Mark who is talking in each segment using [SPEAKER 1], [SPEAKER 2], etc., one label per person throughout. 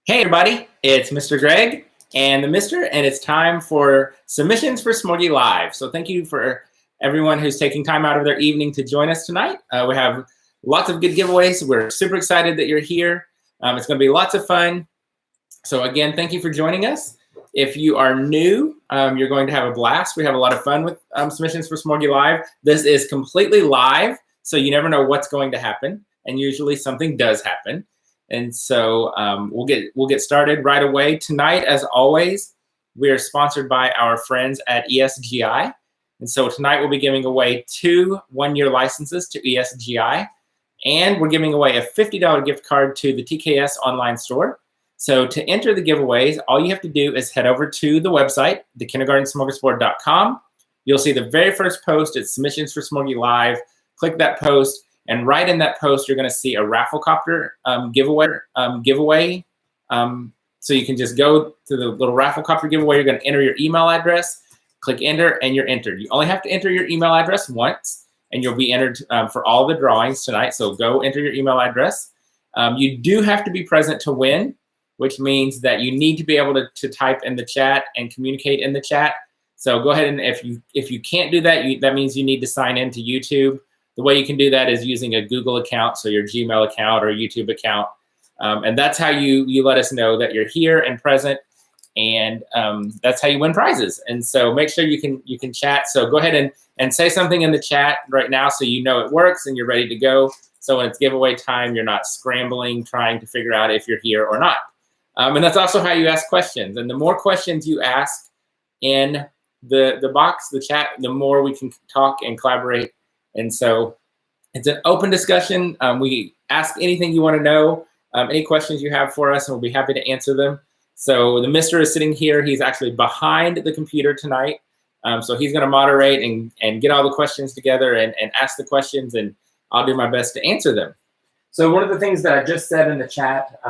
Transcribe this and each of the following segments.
[SPEAKER 1] Hey everybody, it's Mr. Greg and the Mr. and it's time for submissions for Smorgie Live. So thank you for everyone who's taking time out of their evening to join us tonight. We have lots of good giveaways. We're super excited that you're here. It's going to be lots of fun. So again, thank you for joining us. If you are new, you're going to have a blast. We have a lot of fun with submissions for Smorgie Live. This is completely live, so you never know what's going to happen, and usually something does happen. And so we'll get started right away. Tonight, as always, we are sponsored by our friends at ESGI. And so tonight we'll be giving away 2 one-year licenses to ESGI. And we're giving away a $50 gift card to the TKS online store. So to enter the giveaways, all you have to do is head over to the website, thekindergartensmorgasbord.com. You'll see the very first post. It's Submissions for Smorgie Live. Click that post. And right in that post, you're going to see a Rafflecopter giveaway. So you can just go to the little Rafflecopter giveaway. You're going to enter your email address, click enter, and you're entered. You only have to enter your email address once, and you'll be entered for all the drawings tonight. So go enter your email address. You do have to be present to win, which means that you need to be able to type in the chat and communicate in the chat. So go ahead and if you can't do that, that means you need to sign in to YouTube. The way you can do that is using a Google account, so your Gmail account or a YouTube account. And that's how you let us know that you're here and present, and that's how you win prizes. And so make sure you can chat. So go ahead and say something in the chat right now so you know it works and you're ready to go. So when it's giveaway time, you're not scrambling trying to figure out if you're here or not. And that's also how you ask questions. And the more questions you ask in the box, the chat, the more we can talk and collaborate. And so it's an open discussion. We ask anything you want to know, any questions you have for us, and we'll be happy to answer them. So the Mr. is sitting here. He's actually behind the computer tonight. So he's going to moderate and get all the questions together and ask the questions, and I'll do my best to answer them. So one of the things that I just said in the chat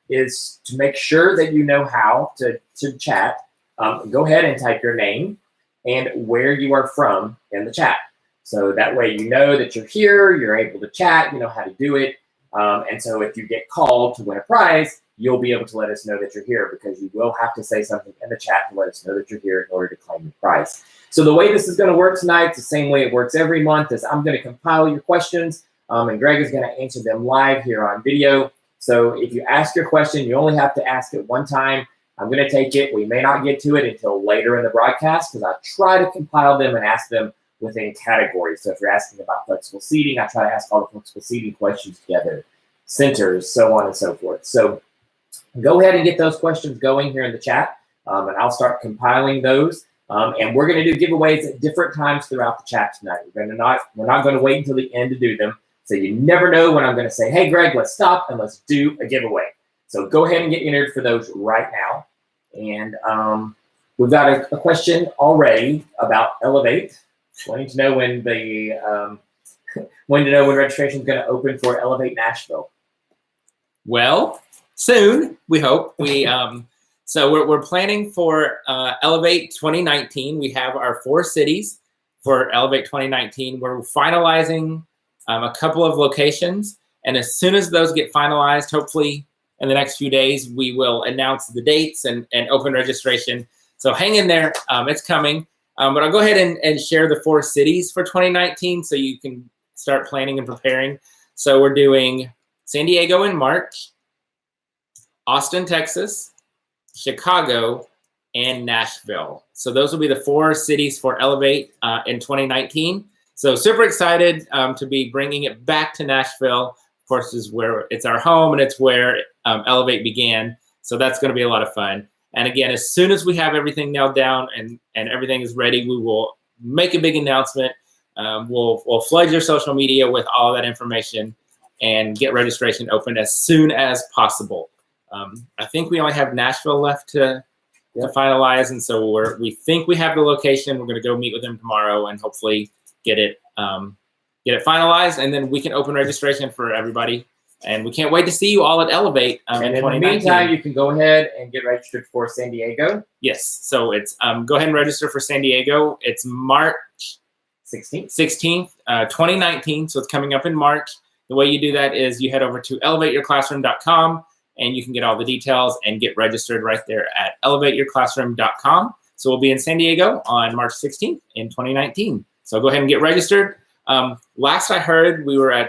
[SPEAKER 1] is to make sure that you know how to chat. Go ahead and type your name and where you are from in the chat. So that way you know that you're here, you're able to chat, you know how to do it. And so if you get called to win a prize, you'll be able to let us know that you're here, because you will have to say something in the chat to let us know that you're here in order to claim the prize. So the way this is going to work tonight, it's the same way it works every month, is I'm going to compile your questions, and Greg is going to answer them live here on video. So if you ask your question, you only have to ask it one time. I'm going to take it. We may not get to it until later in the broadcast, because I try to compile them and ask them within categories. So if you're asking about flexible seating, I try to ask all the flexible seating questions together, centers, so on and so forth. So go ahead and get those questions going here in the chat, and I'll start compiling those. And we're going to do giveaways at different times throughout the chat tonight. We're not going to wait until the end to do them. So you never know when I'm going to say, hey, Greg, let's stop and let's do a giveaway. So go ahead and get entered for those right now. And we've got a question already about Elevate. Wanting to know when when registration is going to open for Elevate Nashville. Well, soon, we hope. So we're planning for Elevate 2019. We have our 4 cities for Elevate 2019. We're finalizing a couple of locations, and as soon as those get finalized, hopefully in the next few days, we will announce the dates and open registration. So hang in there. It's coming. But I'll go ahead and share the 4 cities for 2019 so you can start planning and preparing. So we're doing San Diego in March, Austin, Texas, Chicago, and Nashville. So those will be the 4 cities for Elevate in 2019. So super excited to be bringing it back to Nashville. Of course, is where it's our home and it's where Elevate began. So that's going to be a lot of fun. And again, as soon as we have everything nailed down and everything is ready, we will make a big announcement. We'll flood your social media with all that information and get registration open as soon as possible. I think we only have Nashville left to finalize, and so we think we have the location. We're going to go meet with them tomorrow and hopefully get it finalized, and then we can open registration for everybody. And we can't wait to see you all at Elevate in 2019. In the meantime, you can go ahead and get registered for San Diego. Yes, so it's go ahead and register for San Diego. It's March 16th, 2019, so it's coming up in March. The way you do that is you head over to elevateyourclassroom.com and you can get all the details and get registered right there at elevateyourclassroom.com. So we'll be in San Diego on March 16th in 2019. So go ahead and get registered. Last I heard, we're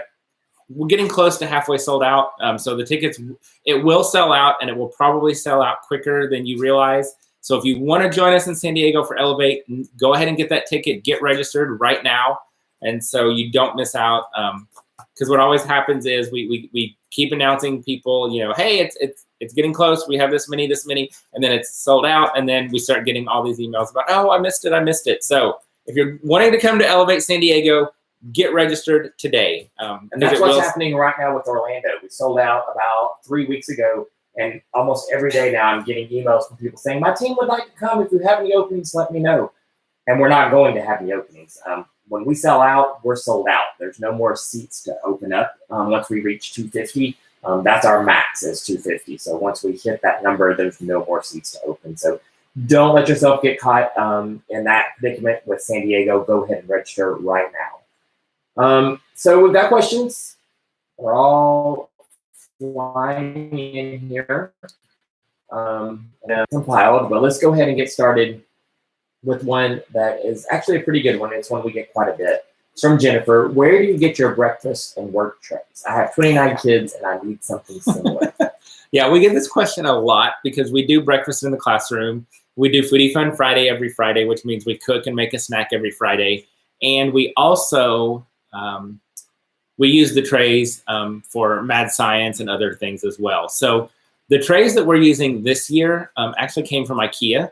[SPEAKER 1] getting close to halfway sold out. So the tickets, it will sell out, and it will probably sell out quicker than you realize. So if you want to join us in San Diego for Elevate, go ahead and get that ticket, get registered right now. And so you don't miss out. Because what always happens is we keep announcing people, hey, it's getting close. We have this many, and then it's sold out. And then we start getting all these emails about, oh, I missed it. So if you're wanting to come to Elevate San Diego, get registered today.
[SPEAKER 2] And that's what's happening right now with Orlando. We sold out about 3 weeks ago. And almost every day now I'm getting emails from people saying, my team would like to come. If you have any openings, let me know. And we're not going to have any openings. When we sell out, we're sold out. There's no more seats to open up. Once we reach 250, that's our max is 250. So once we hit that number, there's no more seats to open. So don't let yourself get caught in that predicament with San Diego. Go ahead and register right now. So we've got questions. We're all flying in here and compiled, but let's go ahead and get started with one that is actually a pretty good one. It's one we get quite a bit. It's from Jennifer. Where do you get your breakfast and work trays? I have 29 kids and I need something similar.
[SPEAKER 1] Yeah, we get this question a lot because we do breakfast in the classroom. We do Foodie Fun Friday every Friday, which means we cook and make a snack every Friday. And we also we use the trays for mad science and other things as well. So the trays that we're using this year actually came from IKEA.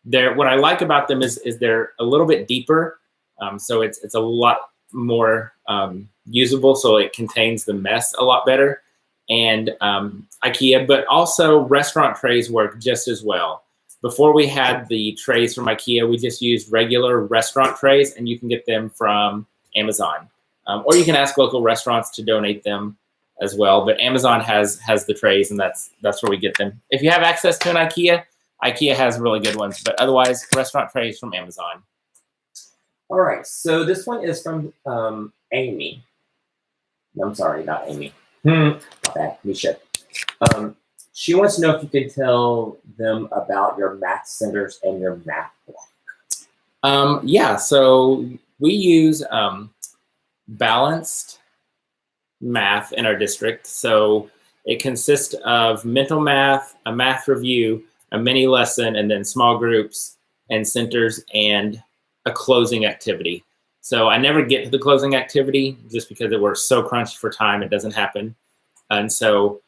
[SPEAKER 1] What I like about them is they're a little bit deeper. So it's a lot more usable, so it contains the mess a lot better. And IKEA, but also restaurant trays work just as well. Before we had the trays from IKEA, we just used regular restaurant trays, and you can get them from Amazon. Or you can ask local restaurants to donate them as well. But Amazon has the trays, and that's where we get them. If you have access to an IKEA has really good ones. But otherwise, restaurant trays from Amazon.
[SPEAKER 2] All right. So this one is from Amy. I'm sorry, not Amy. Okay, Misha. She wants to know if you can tell them about your math centers and your math block.
[SPEAKER 1] Yeah. So we use balanced math in our district. So it consists of mental math, a math review, a mini lesson, and then small groups and centers and a closing activity. So I never get to the closing activity just because we're so crunched for time, it doesn't happen. And so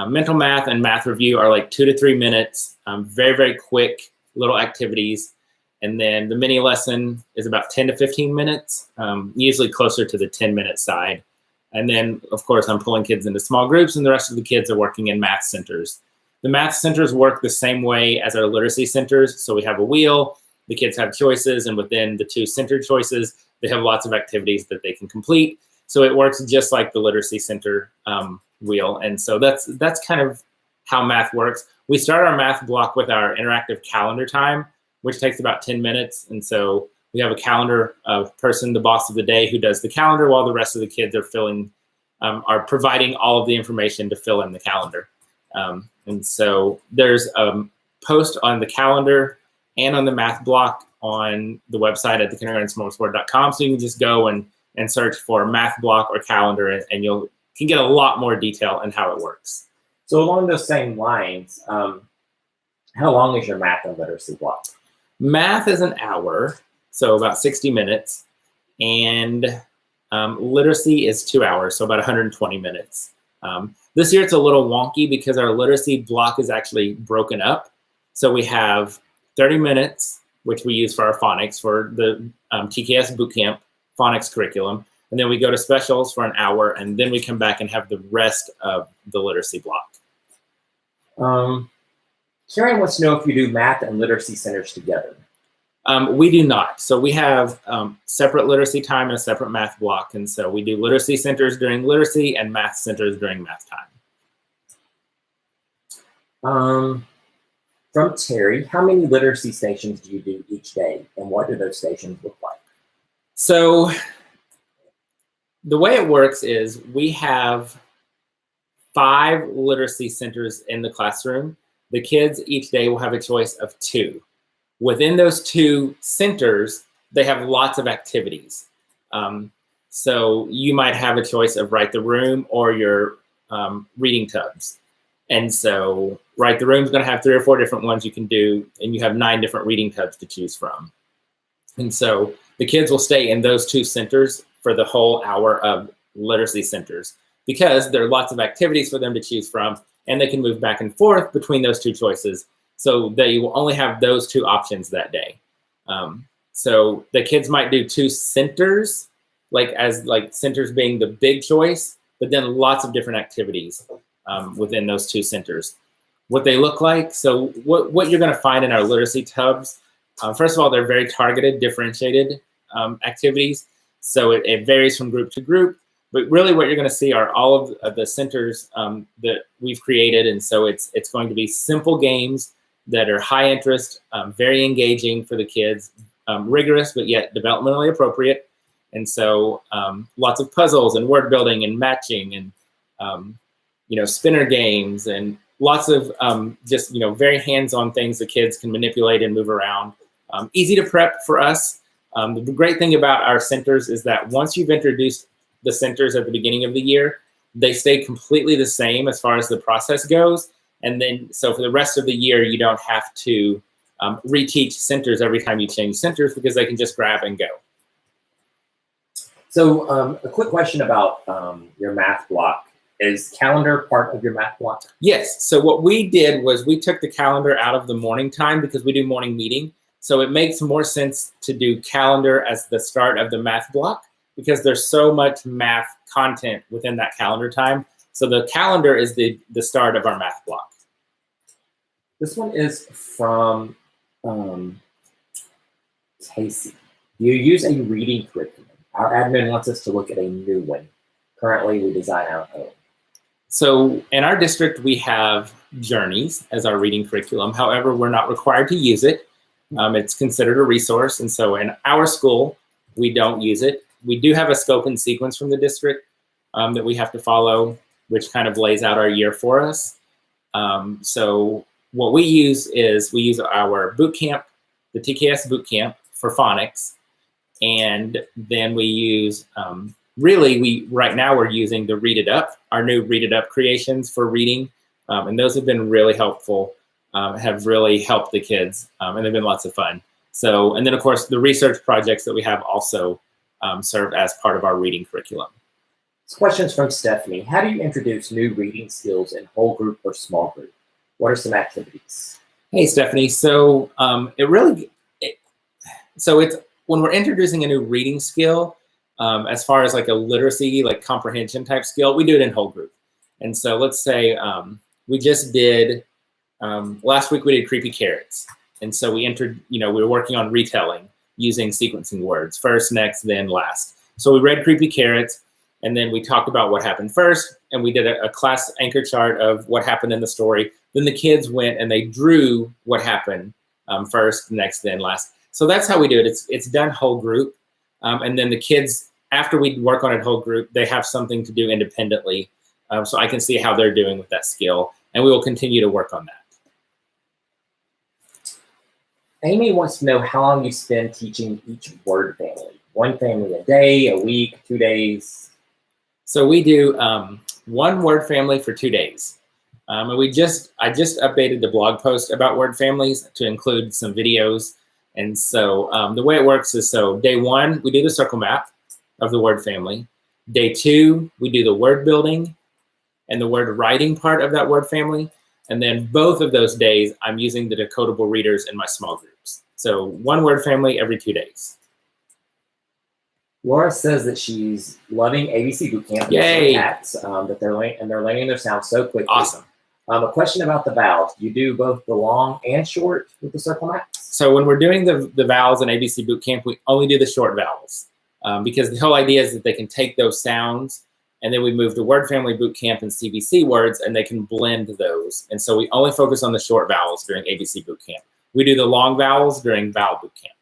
[SPEAKER 1] mental math and math review are like 2 to 3 minutes, very, very quick little activities. And then the mini lesson is about 10 to 15 minutes, usually closer to the 10-minute side. And then, of course, I'm pulling kids into small groups, and the rest of the kids are working in math centers. The math centers work the same way as our literacy centers. So we have a wheel, the kids have choices, and within the 2 centered choices, they have lots of activities that they can complete. So it works just like the literacy center wheel. And so that's kind of how math works. We start our math block with our interactive calendar time, which takes about 10 minutes. And so we have a calendar person, the boss of the day, who does the calendar while the rest of the kids are providing all of the information to fill in the calendar. And so there's a post on the calendar and on the math block on the website at thekindergartensmorgasbord.com. So you can just go and search for math block or calendar, and you can get a lot more detail in how it works.
[SPEAKER 2] So along those same lines, how long is your math and literacy block?
[SPEAKER 1] Math is an hour, so about 60 minutes. And literacy is 2 hours, so about 120 minutes. This year it's a little wonky because our literacy block is actually broken up. So we have 30 minutes, which we use for our phonics for the TKS Bootcamp phonics curriculum. And then we go to specials for an hour, and then we come back and have the rest of the literacy block.
[SPEAKER 2] Karen wants to know if you do math and literacy centers together.
[SPEAKER 1] We do not. So we have separate literacy time and a separate math block. And so we do literacy centers during literacy and math centers during math time.
[SPEAKER 2] From Terry, how many literacy stations do you do each day, and what do those stations look like?
[SPEAKER 1] So the way it works is we have 5 literacy centers in the classroom. The kids each day will have a choice of 2. Within those 2 centers, they have lots of activities. So you might have a choice of Write the Room or your reading tubs. And so Write the Room is going to have 3 or 4 different ones you can do, and you have 9 different reading tubs to choose from. And so the kids will stay in those 2 centers for the whole hour of literacy centers because there are lots of activities for them to choose from, and they can move back and forth between those 2 choices. So they will only have those 2 options that day. So the kids might do 2 centers, like centers being the big choice, but then lots of different activities within those 2 centers. What they look like, so what you're going to find in our literacy tubs, first of all, they're very targeted, differentiated activities. So it varies from group to group, but really what you're going to see are all of the centers that we've created. And so it's going to be simple games that are high interest, very engaging for the kids, rigorous, but yet developmentally appropriate. And so lots of puzzles and word building and matching and, spinner games and lots of just, very hands-on things the kids can manipulate and move around. Easy to prep for us. The great thing about our centers is that once you've introduced the centers at the beginning of the year, they stay completely the same as far as the process goes. And then, so for the rest of the year, you don't have to reteach centers every time you change centers because they can just grab and go.
[SPEAKER 2] So a quick question about your math block. Is calendar part of your math block?
[SPEAKER 1] Yes. So what we did was we took the calendar out of the morning time because we do morning meeting. So it makes more sense to do calendar as the start of the math block because there's so much math content within that calendar time. So the calendar is the start of our math block.
[SPEAKER 2] This one is from Casey. You use a reading curriculum. Our admin wants us to look at a new one. Currently, we design our own.
[SPEAKER 1] So in our district, we have Journeys as our reading curriculum. However, we're not required to use it. It's considered a resource. And so in our school, we don't use it. We do have a scope and sequence from the district that we have to follow, which kind of lays out our year for us. So what we use is we use our boot camp, the TKS boot camp for phonics. And then we use, right now we're using the Read It Up, our new Read It Up creations for reading. And those have been really helpful, have really helped the kids, and they've been lots of fun. So, and then of course, the research projects that we have also serve as part of our reading curriculum.
[SPEAKER 2] This question's from Stephanie. How do you introduce new reading skills in whole group or small group? What are some activities?
[SPEAKER 1] Hey, Stephanie. So it's when we're introducing a new reading skill, as far as like a literacy, like comprehension type skill, we do it in whole group. And so let's say we just did, last week we did Creepy Carrots. And so we were working on retelling using sequencing words, first, next, then last. So we read Creepy Carrots, and then we talked about what happened first, and we did a class anchor chart of what happened in the story. Then the kids went and they drew what happened first, next, then last. So that's how we do it. It's done whole group. And then the kids, after we work on it whole group, they have something to do independently. So I can see how they're doing with that skill. And we will continue to work on that.
[SPEAKER 2] Amy wants to know how long you spend teaching each word family. One family a day, a week, 2 days?
[SPEAKER 1] So we do one word family for 2 days. And I just updated the blog post about word families to include some videos. And so the way it works is, so day 1, we do the circle map of the word family. Day 2, we do the word building and the word writing part of that word family. And then both of those days, I'm using the decodable readers in my small groups. So one word family every 2 days.
[SPEAKER 2] Laura says that she's loving ABC Bootcamp.
[SPEAKER 1] Yay!
[SPEAKER 2] That they're learning their sounds so quickly.
[SPEAKER 1] Awesome.
[SPEAKER 2] A question about the vowels. You do both the long and short with the circle maps?
[SPEAKER 1] So when we're doing the vowels in ABC Bootcamp, we only do the short vowels because the whole idea is that they can take those sounds and then we move to Word Family Bootcamp and CBC words and they can blend those. And so we only focus on the short vowels during ABC Bootcamp. We do the long vowels during Vowel Bootcamp.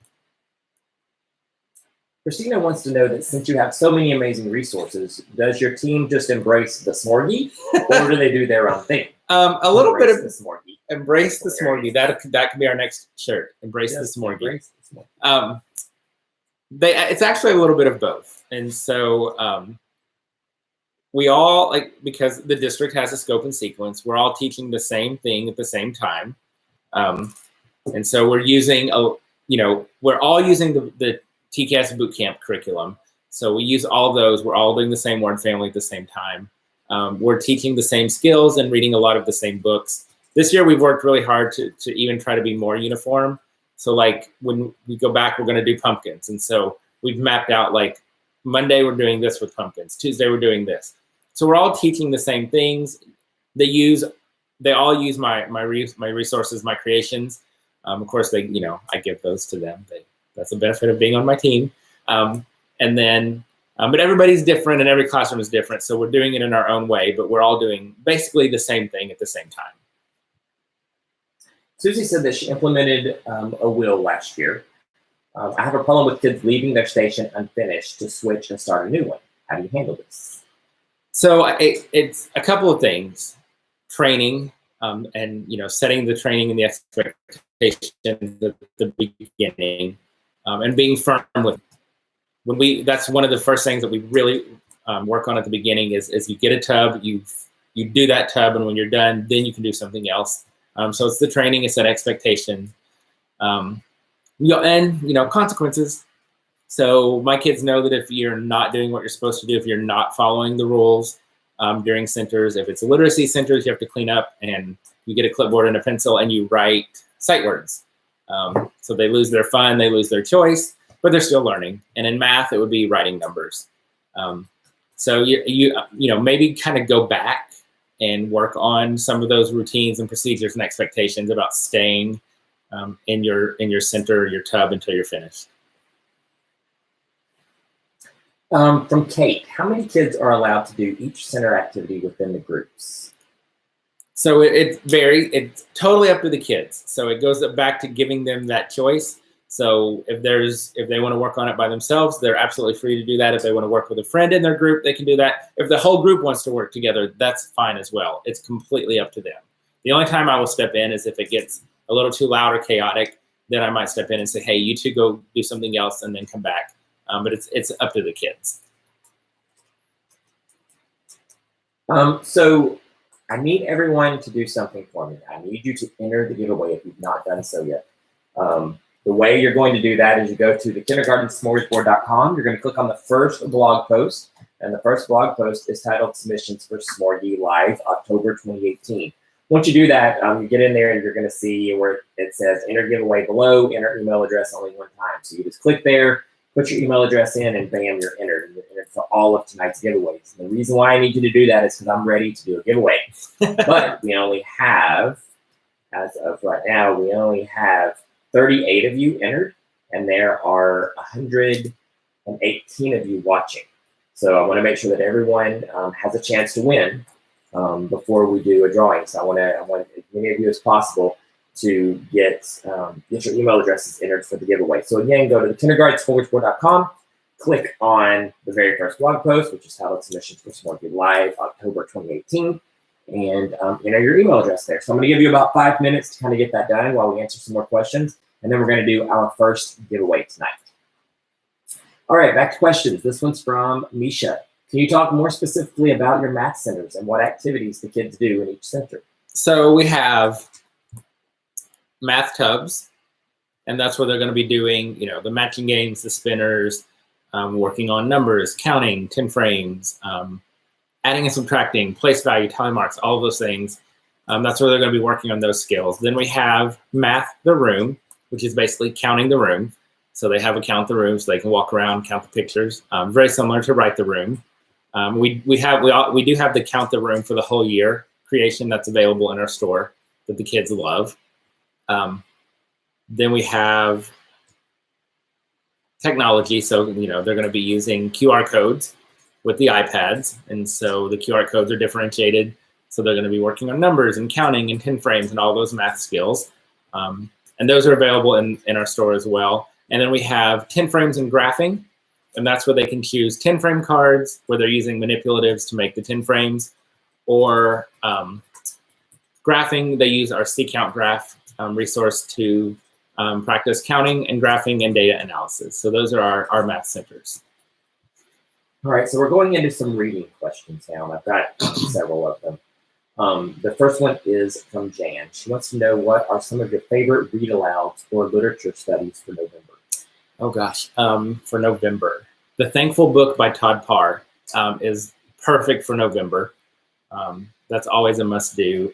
[SPEAKER 2] Christina wants to know that since you have so many amazing resources, does your team just embrace the Smorgie, or do they do their own thing?
[SPEAKER 1] A little bit of
[SPEAKER 2] the Smorgie.
[SPEAKER 1] Embrace the Smorgie. That could be our next shirt. Embrace the Smorgie.
[SPEAKER 2] Embrace the Smorgie.
[SPEAKER 1] It's actually a little bit of both, and so we all because the district has a scope and sequence. We're all teaching the same thing at the same time, and so we're using we're all using the TCAS bootcamp curriculum. So we use all those. We're all doing the same word family at the same time. We're teaching the same skills and reading a lot of the same books. This year we've worked really hard to even try to be more uniform. So like when we go back, we're going to do pumpkins. And so we've mapped out like Monday we're doing this with pumpkins. Tuesday we're doing this. So we're all teaching the same things. They all use my resources, my creations. Of course, I give those to them. That's the benefit of being on my team. But everybody's different and every classroom is different. So we're doing it in our own way, but we're all doing basically the same thing at the same time.
[SPEAKER 2] Susie said that she implemented a wheel last year. I have a problem with kids leaving their station unfinished to switch and start a new one. How do you handle this?
[SPEAKER 1] So it's a couple of things. Training and setting the training and the expectations at the beginning. And being firm with that's one of the first things that we really work on at the beginning is you get a tub, you do that tub, and when you're done, then you can do something else. So it's the training, it's that expectation, and consequences. So my kids know that if you're not doing what you're supposed to do, if you're not following the rules during centers, if it's literacy centers, you have to clean up and you get a clipboard and a pencil and you write sight words. So they lose their fun, they lose their choice, but they're still learning. And in math, it would be writing numbers. So you maybe kind of go back and work on some of those routines and procedures and expectations about staying in your center or your tub until you're finished.
[SPEAKER 2] From Kate, how many kids are allowed to do each center activity within the groups?
[SPEAKER 1] So it varies. It's totally up to the kids. So it goes back to giving them that choice. So if they want to work on it by themselves, they're absolutely free to do that. If they want to work with a friend in their group, they can do that. If the whole group wants to work together, that's fine as well. It's completely up to them. The only time I will step in is if it gets a little too loud or chaotic, then I might step in and say, hey, you two go do something else and then come back. But it's up to the kids.
[SPEAKER 2] So I need everyone to do something for me. I need you to enter the giveaway if you've not done so yet. The way you're going to do that is you go to the kindergartensmorgasbord.com. You're going to click on the first blog post, and the first blog post is titled Submissions for Smorgie Live, October 2018. Once you do that, you get in there and you're going to see where it says enter giveaway below, enter email address only one time. So you just click there, put your email address in, and bam, you're entered. And you're entered for all of tonight's giveaways. And the reason why I need you to do that is because I'm ready to do a giveaway. But we only have, as of right now, we only have 38 of you entered, and there are 118 of you watching. So I want to make sure that everyone has a chance to win before we do a drawing. So I want as many of you as possible to get your email addresses entered for the giveaway. So again, go to the kindergartensmorgasbord.com, click on the very first blog post, which is titled Submissions for Smorgie Live, October 2018, and enter your email address there. So I'm going to give you about 5 minutes to kind of get that done while we answer some more questions, and then we're going to do our first giveaway tonight. All right, back to questions. This one's from Misha. Can you talk more specifically about your math centers and what activities the kids do in each center?
[SPEAKER 1] So we have math tubs, and that's where they're going to be doing, the matching games, the spinners, working on numbers, counting, 10 frames, adding and subtracting, place value, tally marks, all of those things. That's where they're going to be working on those skills. Then we have math the room, which is basically counting the room. So they have a count the room, so they can walk around, count the pictures. Very similar to write the room. We do have the count the room for the whole year creation that's available in our store that the kids love. Then we have technology. So, they're going to be using QR codes with the iPads. And so the QR codes are differentiated. So they're going to be working on numbers and counting and 10 frames and all those math skills. And those are available in our store as well. And then we have 10 frames and graphing. And that's where they can choose 10 frame cards where they're using manipulatives to make the 10 frames, or graphing. They use our C-Count graph resource to practice counting and graphing and data analysis. So those are our math centers.
[SPEAKER 2] All right, so we're going into some reading questions now, and I've got several of them. The first one is from Jan. She wants to know, what are some of your favorite read-alouds or literature studies for November?
[SPEAKER 1] Oh gosh, for November. The Thankful Book by Todd Parr is perfect for November. That's always a must-do.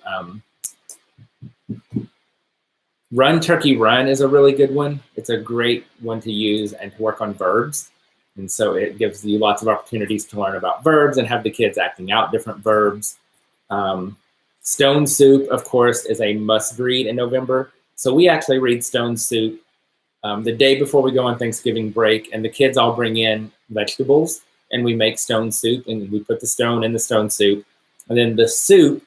[SPEAKER 1] Run, Turkey, Run is a really good one. It's a great one to use and to work on verbs. And so it gives you lots of opportunities to learn about verbs and have the kids acting out different verbs. Stone Soup, of course, is a must-read in November. So we actually read Stone Soup the day before we go on Thanksgiving break, and the kids all bring in vegetables, and we make stone soup, and we put the stone in the stone soup. And then the soup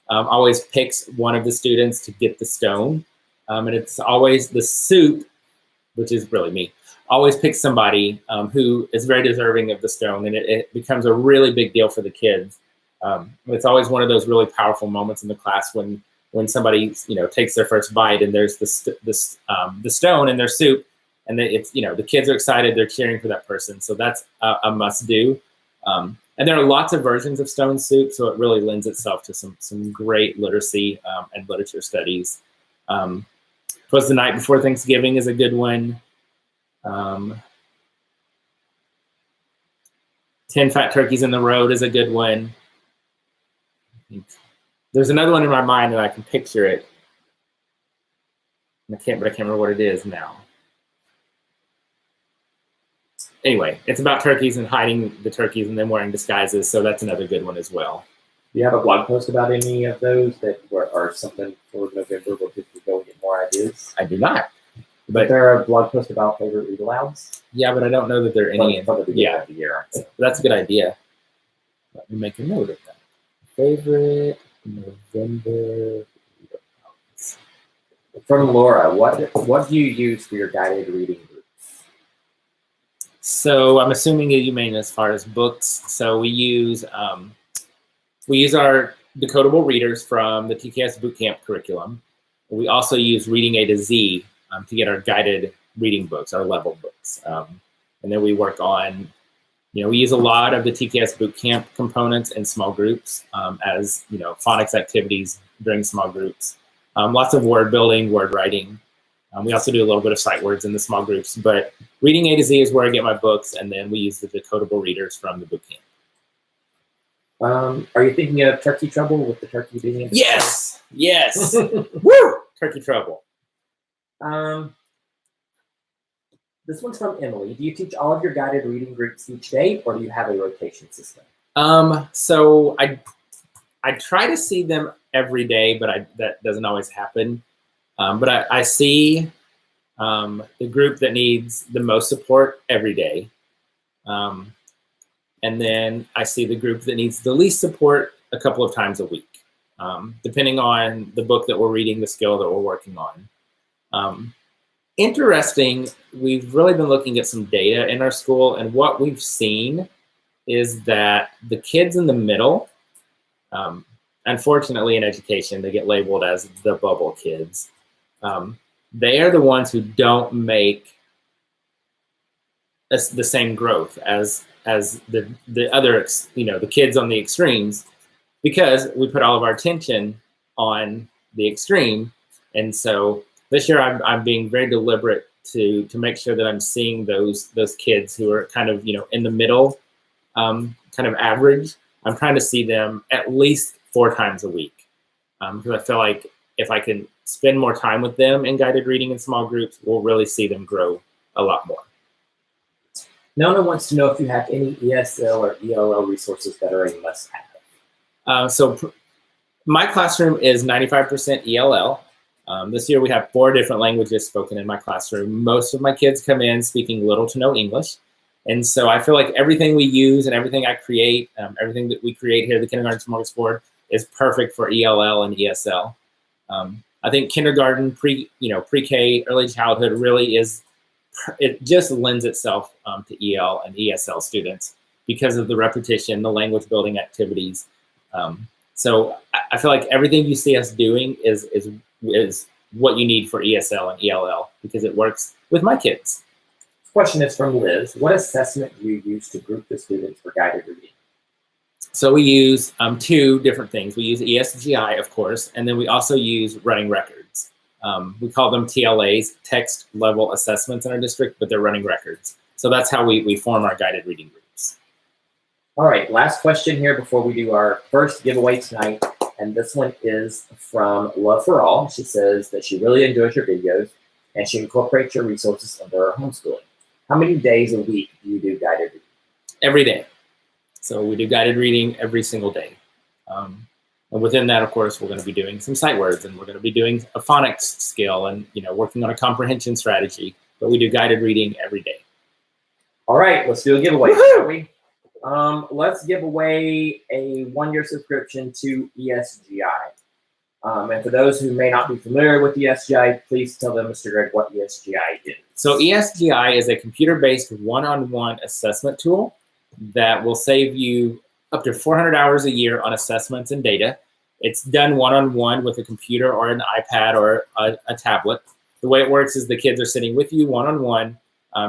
[SPEAKER 1] always picks one of the students to get the stone. And it's always the soup, which is really me, always picks somebody who is very deserving of the stone, and it becomes a really big deal for the kids. It's always one of those really powerful moments in the class when somebody takes their first bite and there's the stone in their soup, and it's the kids are excited, they're cheering for that person. So that's a must do. And there are lots of versions of stone soup, so it really lends itself to some great literacy and literature studies. 'Twas the Night Before Thanksgiving is a good one. 10 Fat Turkeys in the Road is a good one. There's another one in my mind and I can picture it. But I can't remember what it is now. Anyway, it's about turkeys and hiding the turkeys and then wearing disguises, so that's another good one as well.
[SPEAKER 2] Do you have a blog post about any of those that are something for November where people go and get more ideas?
[SPEAKER 1] I do not.
[SPEAKER 2] But there are a blog post about favorite read-alouds?
[SPEAKER 1] Yeah, but I don't know that there are any.
[SPEAKER 2] For the beginning of the year.
[SPEAKER 1] That's a good idea. Let me make a note of that. Favorite November read-alouds.
[SPEAKER 2] From Laura, what do you use for your guided reading groups?
[SPEAKER 1] So I'm assuming you mean as far as books. So we use our decodable readers from the TKS Bootcamp curriculum. We also use Reading A to Z to get our guided reading books, our level books. And then we work on, we use a lot of the TKS Bootcamp components in small groups as, phonics activities during small groups. Lots of word building, word writing. We also do a little bit of sight words in the small groups, but Reading A to Z is where I get my books, and then we use the decodable readers from the bootcamp.
[SPEAKER 2] Are you thinking of Turkey Trouble with the turkey being?
[SPEAKER 1] Yes, yes. Woo! Turkey Trouble.
[SPEAKER 2] This one's from Emily. Do you teach all of your guided reading groups each day, or do you have a rotation system?
[SPEAKER 1] So I try to see them every day, but that doesn't always happen. But I see the group that needs the most support every day. And then I see the group that needs the least support a couple of times a week, depending on the book that we're reading, the skill that we're working on. Interesting, we've really been looking at some data in our school, and what we've seen is that the kids in the middle, unfortunately in education, they get labeled as the bubble kids. They are the ones who don't make the same growth as the other, the kids on the extremes, because we put all of our attention on the extreme. And so this year I'm being very deliberate to make sure that I'm seeing those kids who are kind of, in the middle, kind of average. I'm trying to see them at least 4 times a week. Because I feel like if I can spend more time with them in guided reading in small groups, we'll really see them grow a lot more.
[SPEAKER 2] Nona wants to know if you have any ESL or ELL resources that are a must-have.
[SPEAKER 1] So my classroom is 95% ELL. This year we have 4 different languages spoken in my classroom. Most of my kids come in speaking little to no English. And so I feel like everything we use and everything I create, everything that we create here at the Kindergarten Smorgasbord is perfect for ELL and ESL. I think kindergarten, pre-K, early childhood really is it just lends itself to EL and ESL students because of the repetition, the language building activities. So I feel like everything you see us doing is what you need for ESL and ELL because it works with my kids.
[SPEAKER 2] Question is from Liz. What assessment do you use to group the students for guided reading?
[SPEAKER 1] So we use two different things. We use ESGI, of course, and then we also use running records. We call them TLAs, text level assessments in our district, but they're running records. So that's how we form our guided reading groups.
[SPEAKER 2] All right, last question here before we do our first giveaway tonight. And this one is from Love for All. She says that she really enjoys your videos and she incorporates your resources into her homeschooling. How many days a week do you do guided reading?
[SPEAKER 1] Every day. So we do guided reading every single day. And within that, of course, we're going to be doing some sight words and we're going to be doing a phonics skill and working on a comprehension strategy. But we do guided reading every day.
[SPEAKER 2] All right, let's do a giveaway, shall we? Let's give away a 1-year subscription to ESGI. And for those who may not be familiar with ESGI, please tell them, Mr. Greg, what ESGI is.
[SPEAKER 1] So ESGI is a computer-based one-on-one assessment tool that will save you up to 400 hours a year on assessments and data. It's done one-on-one with a computer or an iPad or a tablet. The way it works is the kids are sitting with you one-on-one.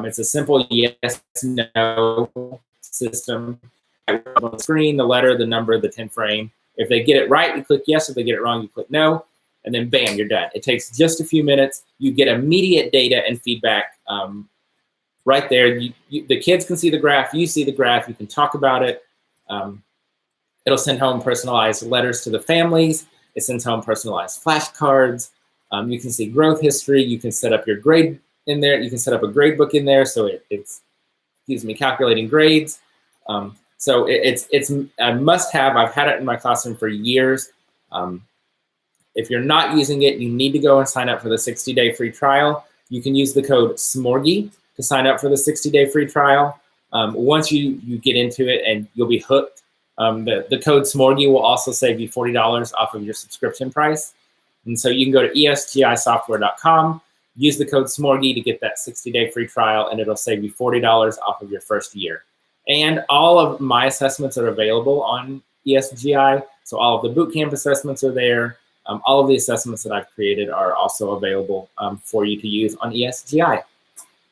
[SPEAKER 1] It's a simple yes-no system. On the screen, the letter, the number, the 10 frame. If they get it right, you click yes. If they get it wrong, you click no. And then bam, you're done. It takes just a few minutes. You get immediate data and feedback right there. The kids can see the graph. You see the graph. You can talk about it. It'll send home personalized letters to the families. It sends home personalized flashcards. You can see growth history. You can set up your grade in there. You can set up a grade book in there. So it's calculating grades. So it's a must-have. I've had it in my classroom for years. If you're not using it, you need to go and sign up for the 60-day free trial. You can use the code Smorgie to sign up for the 60-day free trial. Once you get into it and you'll be hooked, the code Smorgie will also save you $40 off of your subscription price. And so you can go to esgisoftware.com, use the code Smorgie to get that 60-day free trial, and it'll save you $40 off of your first year. And all of my assessments are available on ESGI. So all of the bootcamp assessments are there. All of the assessments that I've created are also available for you to use on ESGI.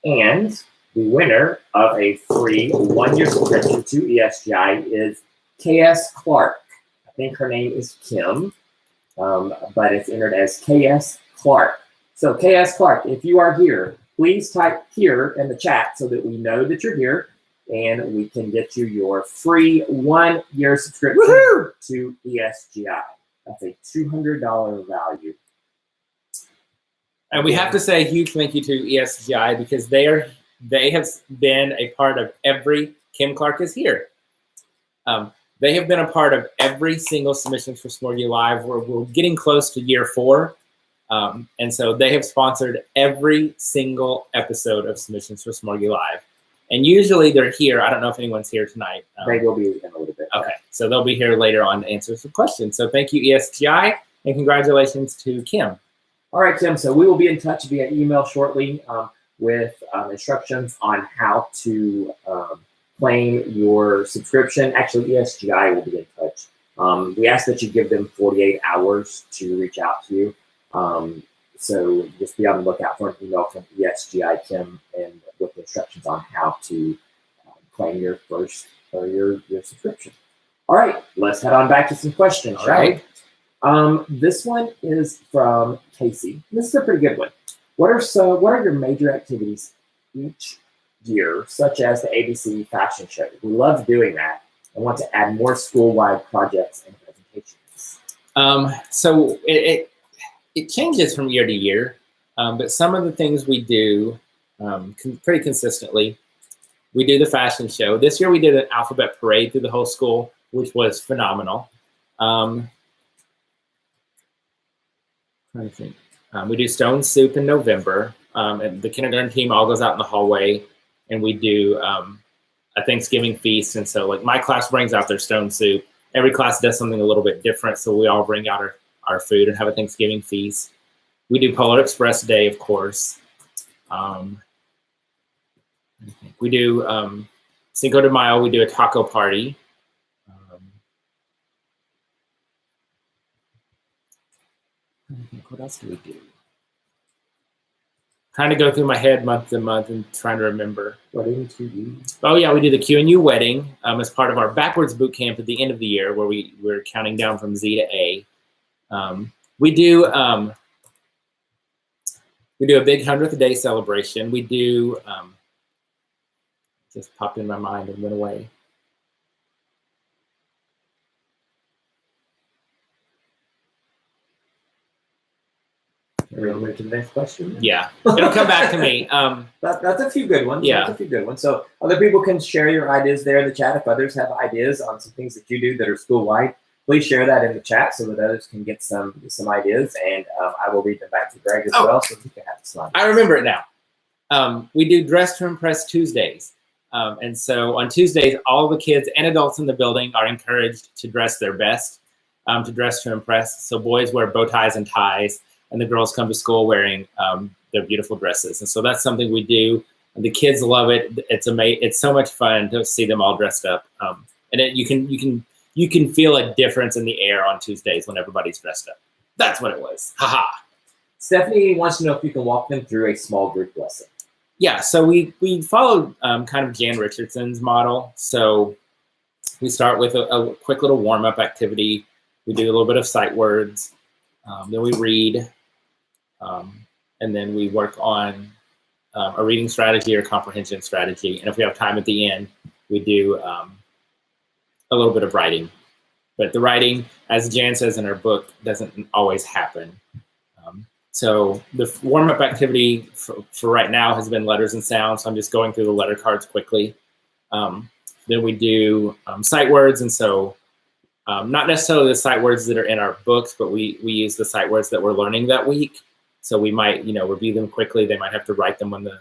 [SPEAKER 2] And the winner of a free 1-year subscription to ESGI is KS Clark. I think her name is Kim, but it's entered as KS Clark. So KS Clark, if you are here, please type here in the chat so that we know that you're here and we can get you your free 1-year subscription to ESGI. That's a $200 value.
[SPEAKER 1] And we have to say a huge thank you to ESGI because they have been a part of every, Kim Clark is here. They have been a part of every single Submissions for Smorgie Live. We're getting close to year 4. And so they have sponsored every single episode of Submissions for Smorgie Live. And usually they're here. I don't know if anyone's here tonight.
[SPEAKER 2] They will be in a little bit.
[SPEAKER 1] Okay, so they'll be here later on to answer some questions. So thank you, ESGI, and congratulations to Kim.
[SPEAKER 2] All right, Kim, so we will be in touch via email shortly with instructions on how to claim your subscription. Actually, ESGI will be in touch. We ask that you give them 48 hours to reach out to you. So just be on the lookout for an email from ESGI Kim and with instructions on how to claim your first or your subscription. All right, let's head on back to some questions, shall we? This one is from Casey. This is a pretty good one. What are your major activities each year, such as the ABC fashion show? We love doing that. I want to add more school-wide projects and presentations.
[SPEAKER 1] So it changes from year to year, but some of the things we do pretty consistently. We do the fashion show. This year we did an alphabet parade through the whole school, which was phenomenal. We do stone soup in November, and the kindergarten team all goes out in the hallway, and we do a Thanksgiving feast. And so, like, my class brings out their stone soup. Every class does something a little bit different, so we all bring out our food and have a Thanksgiving feast. We do Polar Express Day, of course. We do Cinco de Mayo. We do a taco party. What else do we do? Trying to go through my head month to month and trying to remember. Oh yeah, we do the Q&U wedding as part of our backwards boot camp at the end of the year, where we're counting down from Z to A. We do a big 100th day celebration. We do just popped in my mind and went away.
[SPEAKER 2] We're going to the next question.
[SPEAKER 1] Yeah, it'll come back to me.
[SPEAKER 2] That's a few good ones.
[SPEAKER 1] Yeah,
[SPEAKER 2] that's a few good ones. So other people can share your ideas there in the chat. If others have ideas on some things that you do that are school-wide, please share that in the chat so that others can get some ideas, and I will read them back to Greg as well, so he can have some ideas.
[SPEAKER 1] I remember it now. We do Dress to Impress Tuesdays, and so on Tuesdays, all the kids and adults in the building are encouraged to dress their best, to dress to impress. So boys wear bow ties and ties, and the girls come to school wearing their beautiful dresses. And so that's something we do. And the kids love it. It's amazing. It's so much fun to see them all dressed up. And you can feel a difference in the air on Tuesdays when everybody's dressed up. That's what it was. Haha.
[SPEAKER 2] Stephanie wants to know if you can walk them through a small group lesson.
[SPEAKER 1] Yeah. So we followed kind of Jan Richardson's model. So we start with a quick little warm-up activity. We do a little bit of sight words. Then we read. And then we work on a reading strategy or comprehension strategy. And if we have time at the end, we do a little bit of writing. But the writing, as Jan says in her book, doesn't always happen. So the warm-up activity for right now has been letters and sounds. So I'm just going through the letter cards quickly. Then we do sight words. And so not necessarily the sight words that are in our books, but we use the sight words that we're learning that week. So we might, review them quickly. They might have to write them on the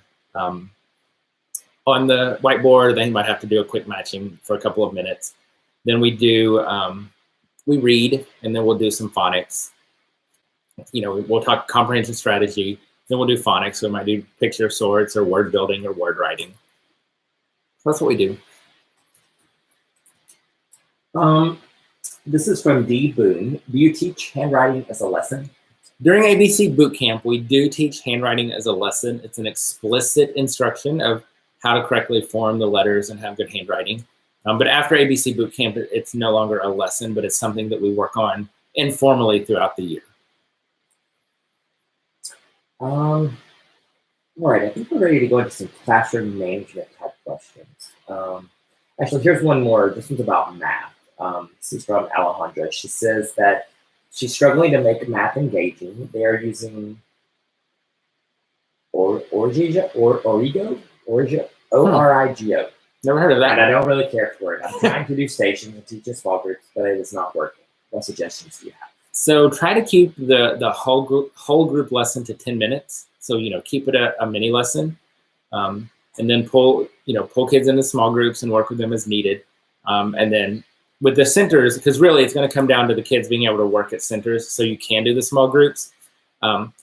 [SPEAKER 1] whiteboard. They might have to do a quick matching for a couple of minutes. Then we do, we read, and then we'll do some phonics. We'll talk comprehension strategy. Then we'll do phonics. So we might do picture of sorts or word building or word writing. So that's what we do.
[SPEAKER 2] This is from D. Boone. Do you teach handwriting as a lesson?
[SPEAKER 1] During ABC Boot Camp, we do teach handwriting as a lesson. It's an explicit instruction of how to correctly form the letters and have good handwriting. But after ABC Boot Camp, it's no longer a lesson, but it's something that we work on informally throughout the year.
[SPEAKER 2] All right, I think we're ready to go into some classroom management type questions. Actually, here's one more. This one's about math. This is from Alejandra. She says that she's struggling to make math engaging. They are using Origo, O-R-I-G-O.
[SPEAKER 1] Never heard of that.
[SPEAKER 2] And I don't really care for it. I'm trying to do stations and teach in small groups, but it is not working. What suggestions do you have?
[SPEAKER 1] So try to keep the whole group lesson to 10 minutes. So, keep it a mini lesson. And then pull kids into small groups and work with them as needed. And then with the centers, because really it's going to come down to the kids being able to work at centers so you can do the small groups.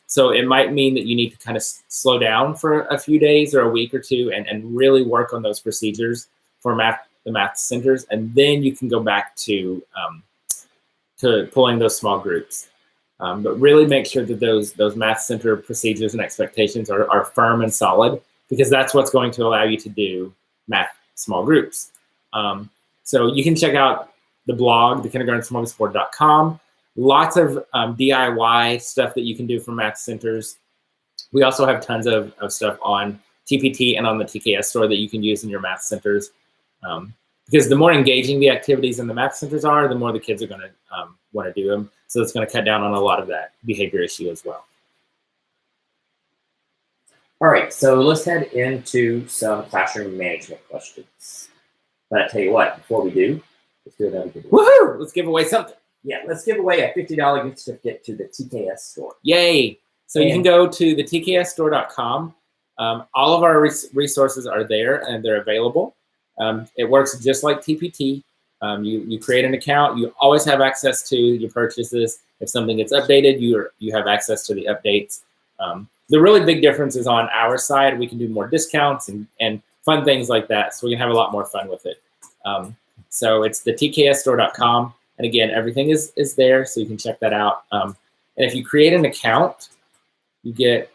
[SPEAKER 1] So it might mean that you need to kind of slow down for a few days or a week or two and really work on those procedures for the math centers. And then you can go back to pulling those small groups. But really make sure that those math center procedures and expectations are firm and solid, because that's what's going to allow you to do math small groups. So you can check out the blog, thekindergartensmorgasbord.com. Lots of DIY stuff that you can do for math centers. We also have tons of stuff on TPT and on the TKS store that you can use in your math centers. Because the more engaging the activities in the math centers are, the more the kids are going to want to do them. So it's going to cut down on a lot of that behavior issue as well.
[SPEAKER 2] All right, so let's head into some classroom management questions. But I tell you what, before we do, let's do another giveaway.
[SPEAKER 1] Woohoo! Let's give away something.
[SPEAKER 2] Yeah, let's give away a $50 gift certificate to the TKS store.
[SPEAKER 1] Yay! So you can go to the tksstore.com. All of our resources are there and they're available. It works just like TPT. You create an account. You always have access to your purchases. If something gets updated, you have access to the updates. The really big difference is on our side. We can do more discounts and fun things like that. So we can have a lot more fun with it. So it's the tksstore.com. And again, everything is there, so you can check that out. And if you create an account, you get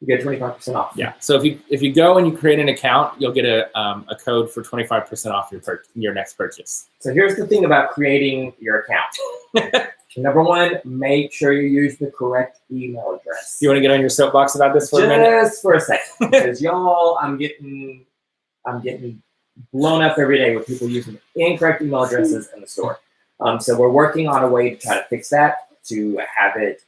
[SPEAKER 2] 25% off.
[SPEAKER 1] Yeah. So if you go and you create an account, you'll get a code for 25% off your next purchase.
[SPEAKER 2] So here's the thing about creating your account. Number one, make sure you use the correct email address.
[SPEAKER 1] You want to get on your soapbox about this for a minute?
[SPEAKER 2] Just for a second, because y'all, I'm getting blown up every day with people using incorrect email addresses in the store. So we're working on a way to try to fix that, to have it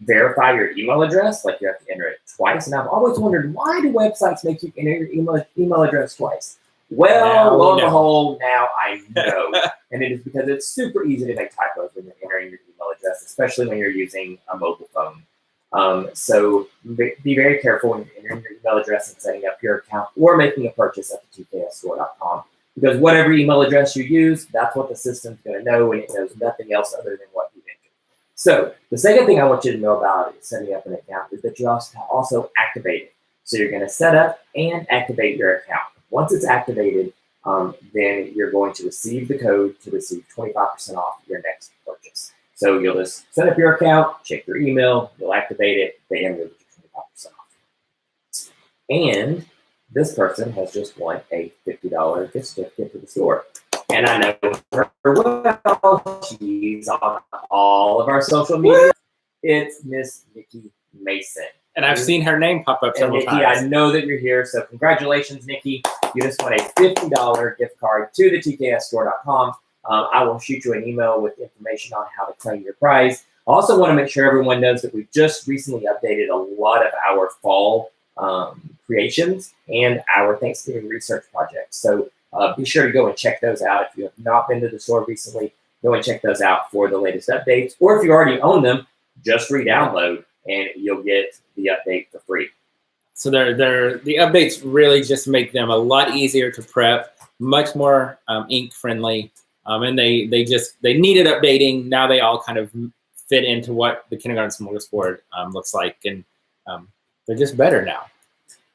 [SPEAKER 2] verify your email address, like you have to enter it twice. And I've always wondered, why do websites make you enter your email address twice? Well, lo and behold, now I know. And it is because it's super easy to make typos when you're entering your email address, especially when you're using a mobile phone. So be very careful when you're entering your email address and setting up your account or making a purchase at the tksstore.com. Because whatever email address you use, that's what the system's going to know, and it knows nothing else other than what you entered. So the second thing I want you to know about setting up an account is that you also activate it. So you're going to set up and activate your account. Once it's activated, then you're going to receive the code to receive 25% off your next purchase. So you'll just set up your account, check your email, you'll activate it, bam, you'll get 25% off. And this person has just won a $50 gift certificate to the store. And I know her well. She's on all of our social media. It's Miss Nikki Mason.
[SPEAKER 1] And I've seen her name pop up several
[SPEAKER 2] times. I know that you're here, so congratulations, Nikki. You just won a $50 gift card to the tksstore.com. I will shoot you an email with information on how to claim your prize. I also want to make sure everyone knows that we've just recently updated a lot of our fall creations and our Thanksgiving research projects. So be sure to go and check those out. If you have not been to the store recently, go and check those out for the latest updates. Or if you already own them, just re-download and you'll get the update for free.
[SPEAKER 1] So the updates really just make them a lot easier to prep, much more ink friendly, and they needed updating. Now they all kind of fit into what the kindergarten smorgasbord looks like, and they're just better now.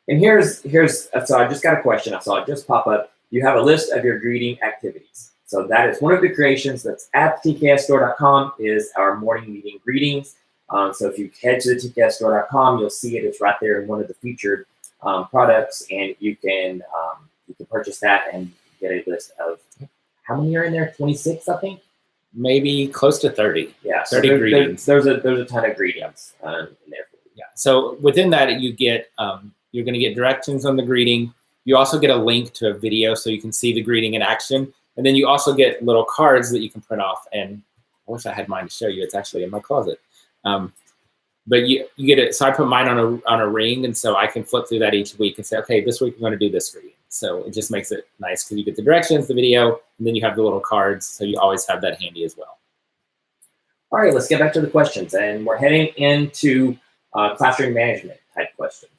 [SPEAKER 2] And here's so I just got a question. I saw it just pop up. You have a list of your greeting activities. So that is one of the creations that's at tksstore.com is our morning meeting greetings. So if you head to the tksstore.com, you'll see it. It's right there in one of the featured products, and you can purchase that and get a list of how many are in there? 26, I think.
[SPEAKER 1] Maybe close to 30.
[SPEAKER 2] Yeah,
[SPEAKER 1] 30 greetings.
[SPEAKER 2] There's a ton of greetings in there for you.
[SPEAKER 1] Yeah. So within that, you get you're going to get directions on the greeting. You also get a link to a video so you can see the greeting in action, and then you also get little cards that you can print off. And I wish I had mine to show you. It's actually in my closet. But you get it. So I put mine on a ring, and so I can flip through that each week and say, okay, this week we're going to do this greeting. So it just makes it nice because you get the directions, the video, and then you have the little cards. So you always have that handy as well.
[SPEAKER 2] All right, let's get back to the questions, and we're heading into classroom management type questions.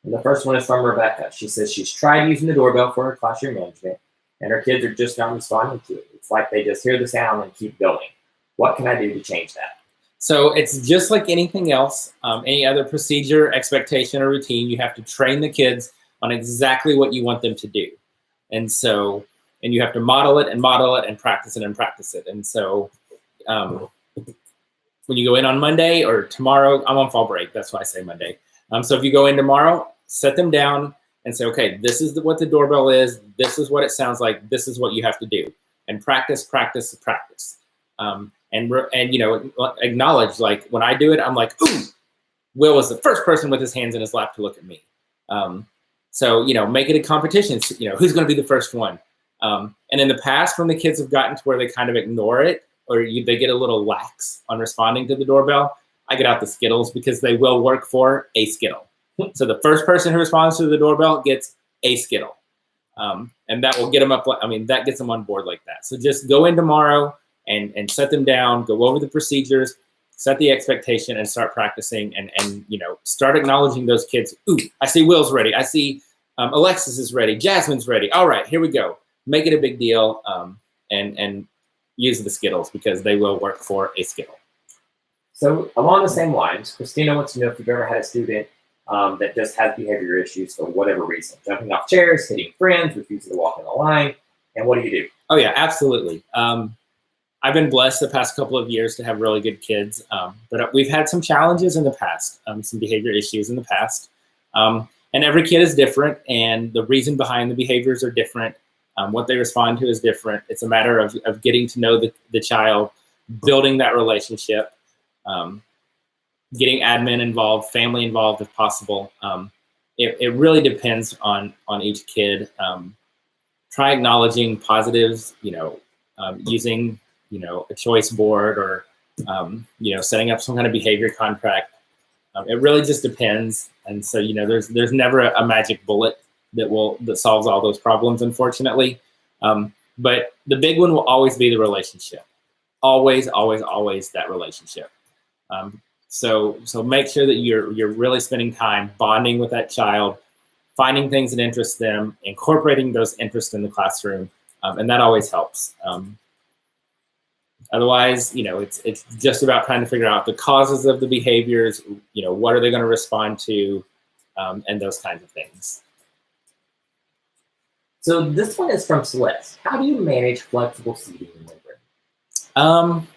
[SPEAKER 2] And the first one is from Rebecca. She says she's tried using the doorbell for her classroom management, and her kids are just not responding to it. It's like they just hear the sound and keep going. What can I do to change that?
[SPEAKER 1] So it's just like anything else, any other procedure, expectation, or routine. You have to train the kids on exactly what you want them to do. And you have to model it and practice it and practice it. And so when you go in on Monday or tomorrow, I'm on fall break. That's why I say Monday. So if you go in tomorrow, set them down and say, okay, this is what the doorbell is. This is what it sounds like. This is what you have to do. And practice, practice, practice. And you know, acknowledge, like when I do it, I'm like, ooh, Will was the first person with his hands in his lap to look at me. So, you know, make it a competition. So, you know, who's going to be the first one? And in the past, when the kids have gotten to where they kind of ignore it or they get a little lax on responding to the doorbell, I get out the Skittles because they will work for a Skittle. So the first person who responds to the doorbell gets a Skittle. And that will get them up. I mean, that gets them on board like that. So just go in tomorrow and set them down, go over the procedures, set the expectation, and start practicing and you know, start acknowledging those kids. Ooh, I see Will's ready. I see Alexis is ready. Jasmine's ready. All right, here we go. Make it a big deal and use the Skittles because they will work for a Skittle.
[SPEAKER 2] So along the same lines, Christina wants to know if you've ever had a student that just has behavior issues for whatever reason? Jumping off chairs, hitting friends, refusing to walk in the line. And what do you do?
[SPEAKER 1] Oh, yeah, absolutely. I've been blessed the past couple of years to have really good kids, but we've had some challenges in the past, some behavior issues in the past. And every kid is different, and the reason behind the behaviors are different. What they respond to is different. It's a matter of getting to know the child, building that relationship, getting admin involved, family involved if possible. It really depends on each kid. Try acknowledging positives, using, a choice board or, setting up some kind of behavior contract. It really just depends. And so, there's never a magic bullet that solves all those problems, unfortunately. But the big one will always be the relationship. Always, always, always that relationship. So make sure that you're really spending time bonding with that child, finding things that interest them, incorporating those interests in the classroom, and that always helps. Otherwise, it's just about trying to figure out the causes of the behaviors, what are they going to respond to, and those kinds of things.
[SPEAKER 2] So this one is from Celeste. How do you manage flexible seating in Lincoln?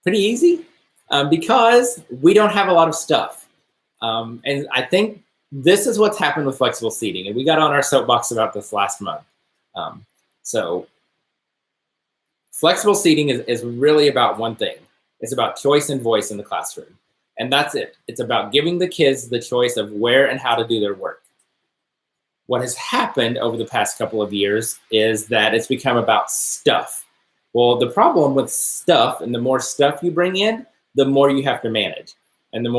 [SPEAKER 1] Pretty easy, because we don't have a lot of stuff. And I think this is what's happened with flexible seating. And we got on our soapbox about this last month. So flexible seating is really about one thing. It's about choice and voice in the classroom. And that's it. It's about giving the kids the choice of where and how to do their work. What has happened over the past couple of years is that it's become about stuff. Well, the problem with stuff, and the more stuff you bring in, the more you have to manage, and the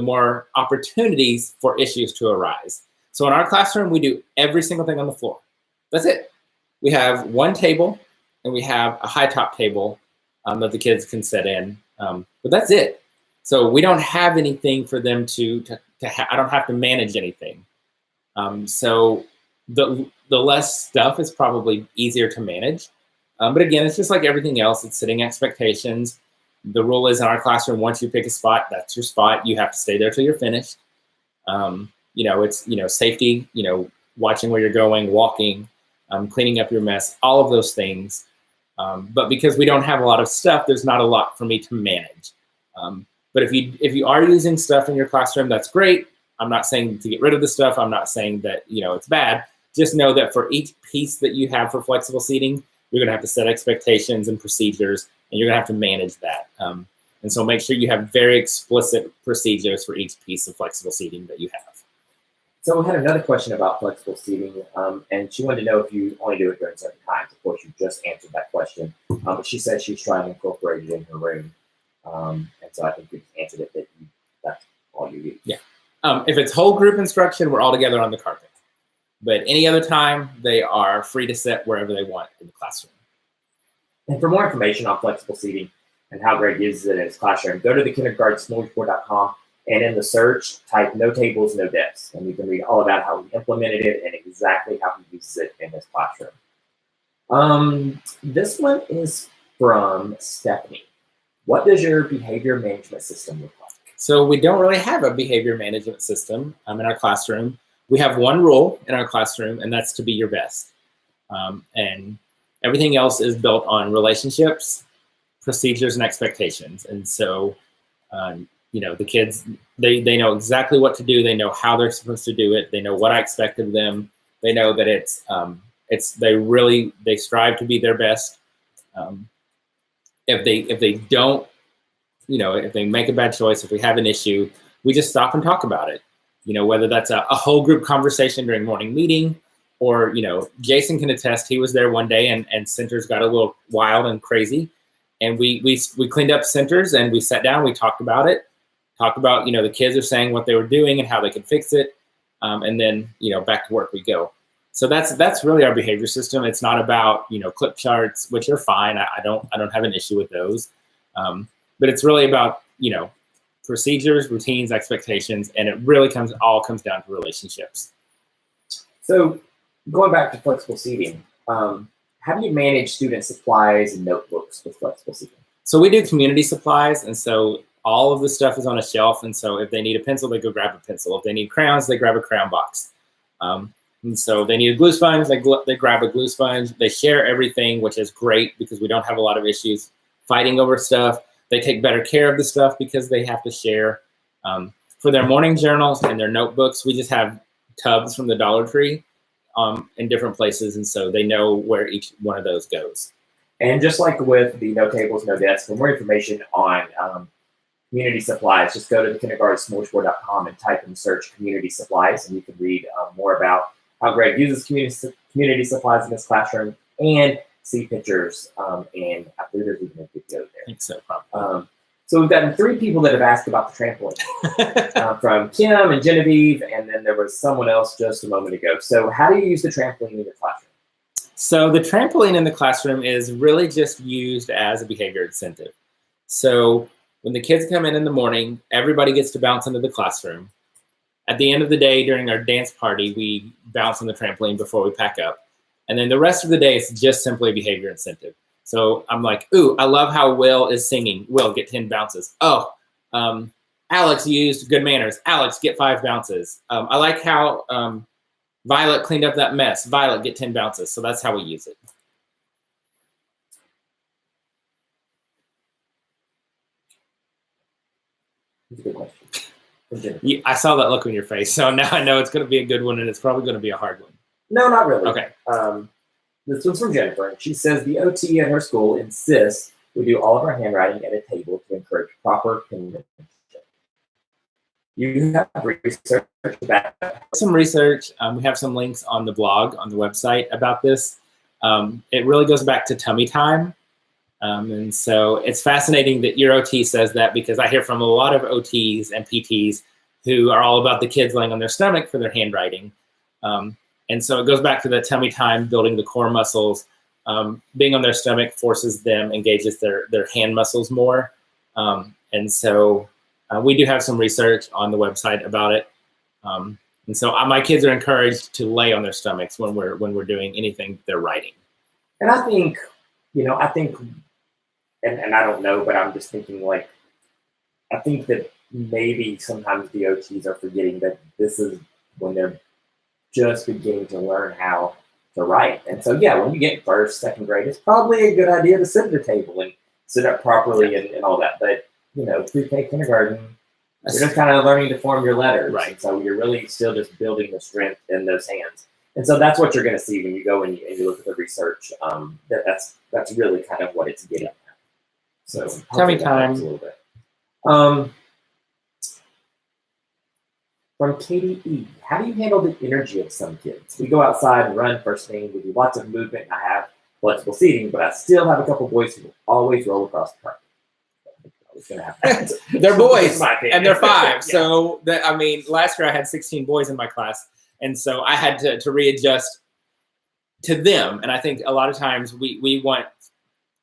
[SPEAKER 1] more opportunities for issues to arise. So in our classroom, we do every single thing on the floor. That's it. We have one table, and we have a high top table that the kids can sit in, but that's it. So we don't have anything for them to I don't have to manage anything. So the less stuff is probably easier to manage. But again, it's just like everything else. It's setting expectations. The rule is in our classroom, once you pick a spot, that's your spot. You have to stay there till you're finished. It's, safety, watching where you're going, walking, cleaning up your mess, all of those things. But because we don't have a lot of stuff, there's not a lot for me to manage. But if you are using stuff in your classroom, that's great. I'm not saying to get rid of the stuff. I'm not saying that, it's bad. Just know that for each piece that you have for flexible seating, you're going to have to set expectations and procedures, and you're going to have to manage that. And so make sure you have very explicit procedures for each piece of flexible seating that you have.
[SPEAKER 2] So we had another question about flexible seating, and she wanted to know if you only do it during certain times. Of course, you just answered that question, but she said she's trying to incorporate it in her room. And so I think you answered it that that's all you use.
[SPEAKER 1] Yeah. If it's whole group instruction, we're all together on the carpet. But any other time, they are free to sit wherever they want in the classroom.
[SPEAKER 2] And for more information on flexible seating and how Greg uses it in his classroom, go to the kindergartensmorgasbord.com, and in the search, type "no tables, no desks," and you can read all about how he implemented it and exactly how he uses it in his classroom. This one is from Stephanie. What does your behavior management system look like?
[SPEAKER 1] So we don't really have a behavior management system in our classroom. We have one rule in our classroom, and that's to be your best. And everything else is built on relationships, procedures, and expectations. And so, the kids, they know exactly what to do. They know how they're supposed to do it. They know what I expect of them. They know that they strive to be their best. If they don't, if they make a bad choice, if we have an issue, we just stop and talk about it. Whether that's a whole group conversation during morning meeting, or, Jason can attest, he was there one day and centers got a little wild and crazy. And we cleaned up centers, and we sat down, we talked about it, the kids are saying what they were doing and how they could fix it. And then, back to work we go. So that's really our behavior system. It's not about, clip charts, which are fine. I don't have an issue with those. But it's really about, procedures, routines, expectations, and it really all comes down to relationships.
[SPEAKER 2] So going back to flexible seating, how do you manage student supplies and notebooks with flexible seating?
[SPEAKER 1] So we do community supplies, and so all of the stuff is on a shelf. And so if they need a pencil, they go grab a pencil. If they need crayons, they grab a crayon box. And so they need a glue sponge, they grab a glue sponge. They share everything, which is great because we don't have a lot of issues fighting over stuff. They take better care of the stuff because they have to share. For their morning journals and their notebooks, we just have tubs from the Dollar Tree in different places. And so they know where each one of those goes.
[SPEAKER 2] And just like with the No Tables, No Desks, for more information on community supplies, just go to the kindergartensmorgasbord.com and type in search community supplies, and you can read more about how Greg uses community supplies in his classroom and see pictures. And I believe there's even a video there.
[SPEAKER 1] I think so, probably.
[SPEAKER 2] So we've gotten 3 people that have asked about the trampoline, from Kim and Genevieve, and then there was someone else just a moment ago. So how do you use the trampoline in your classroom?
[SPEAKER 1] So the trampoline in the classroom is really just used as a behavior incentive. So when the kids come in the morning, everybody gets to bounce into the classroom. At the end of the day, during our dance party, we bounce on the trampoline before we pack up. And then the rest of the day, it's just simply a behavior incentive. So I'm like, ooh, I love how Will is singing. Will, get 10 bounces. Oh, Alex used good manners. Alex, get 5 bounces. I like how Violet cleaned up that mess. Violet, get 10 bounces. So that's how we use it.
[SPEAKER 2] That's a good question.
[SPEAKER 1] Yeah, I saw that look on your face. So now I know it's going to be a good one, and it's probably going to be a hard one.
[SPEAKER 2] No, not really.
[SPEAKER 1] Okay.
[SPEAKER 2] This one's from Jennifer. And she says the OT at her school insists we do all of our handwriting at a table to encourage proper penmanship. You have research about that?
[SPEAKER 1] Some research. We have some links on the blog, on the website about this. It really goes back to tummy time. And so it's fascinating that your OT says that, because I hear from a lot of OTs and PTs who are all about the kids laying on their stomach for their handwriting. And so it goes back to the tummy time, building the core muscles. Being on their stomach forces them, engages their hand muscles more. And so we do have some research on the website about it. And so my kids are encouraged to lay on their stomachs when we're doing anything they're writing.
[SPEAKER 2] And I think, and I don't know, but I'm just thinking, like, I think that maybe sometimes the OTs are forgetting that this is when they're just beginning to learn how to write. And so, yeah, when you get first, second grade, it's probably a good idea to sit at the table and sit up properly and all that. But, pre-K, kindergarten, you're just kind of learning to form your letters.
[SPEAKER 1] Right.
[SPEAKER 2] And so you're really still just building the strength in those hands. And so that's what you're going to see when you go and you look at the research. That's really kind of what it's getting at. So
[SPEAKER 1] tummy time.
[SPEAKER 2] A little bit. From Katie E. How do you handle the energy of some kids? We go outside and run first thing. We do lots of movement. I have flexible seating, but I still have a couple boys who always roll across the park.
[SPEAKER 1] They're boys, and they're 5.
[SPEAKER 2] Yeah.
[SPEAKER 1] So, last year I had 16 boys in my class, and so I had to readjust to them. And I think a lot of times we want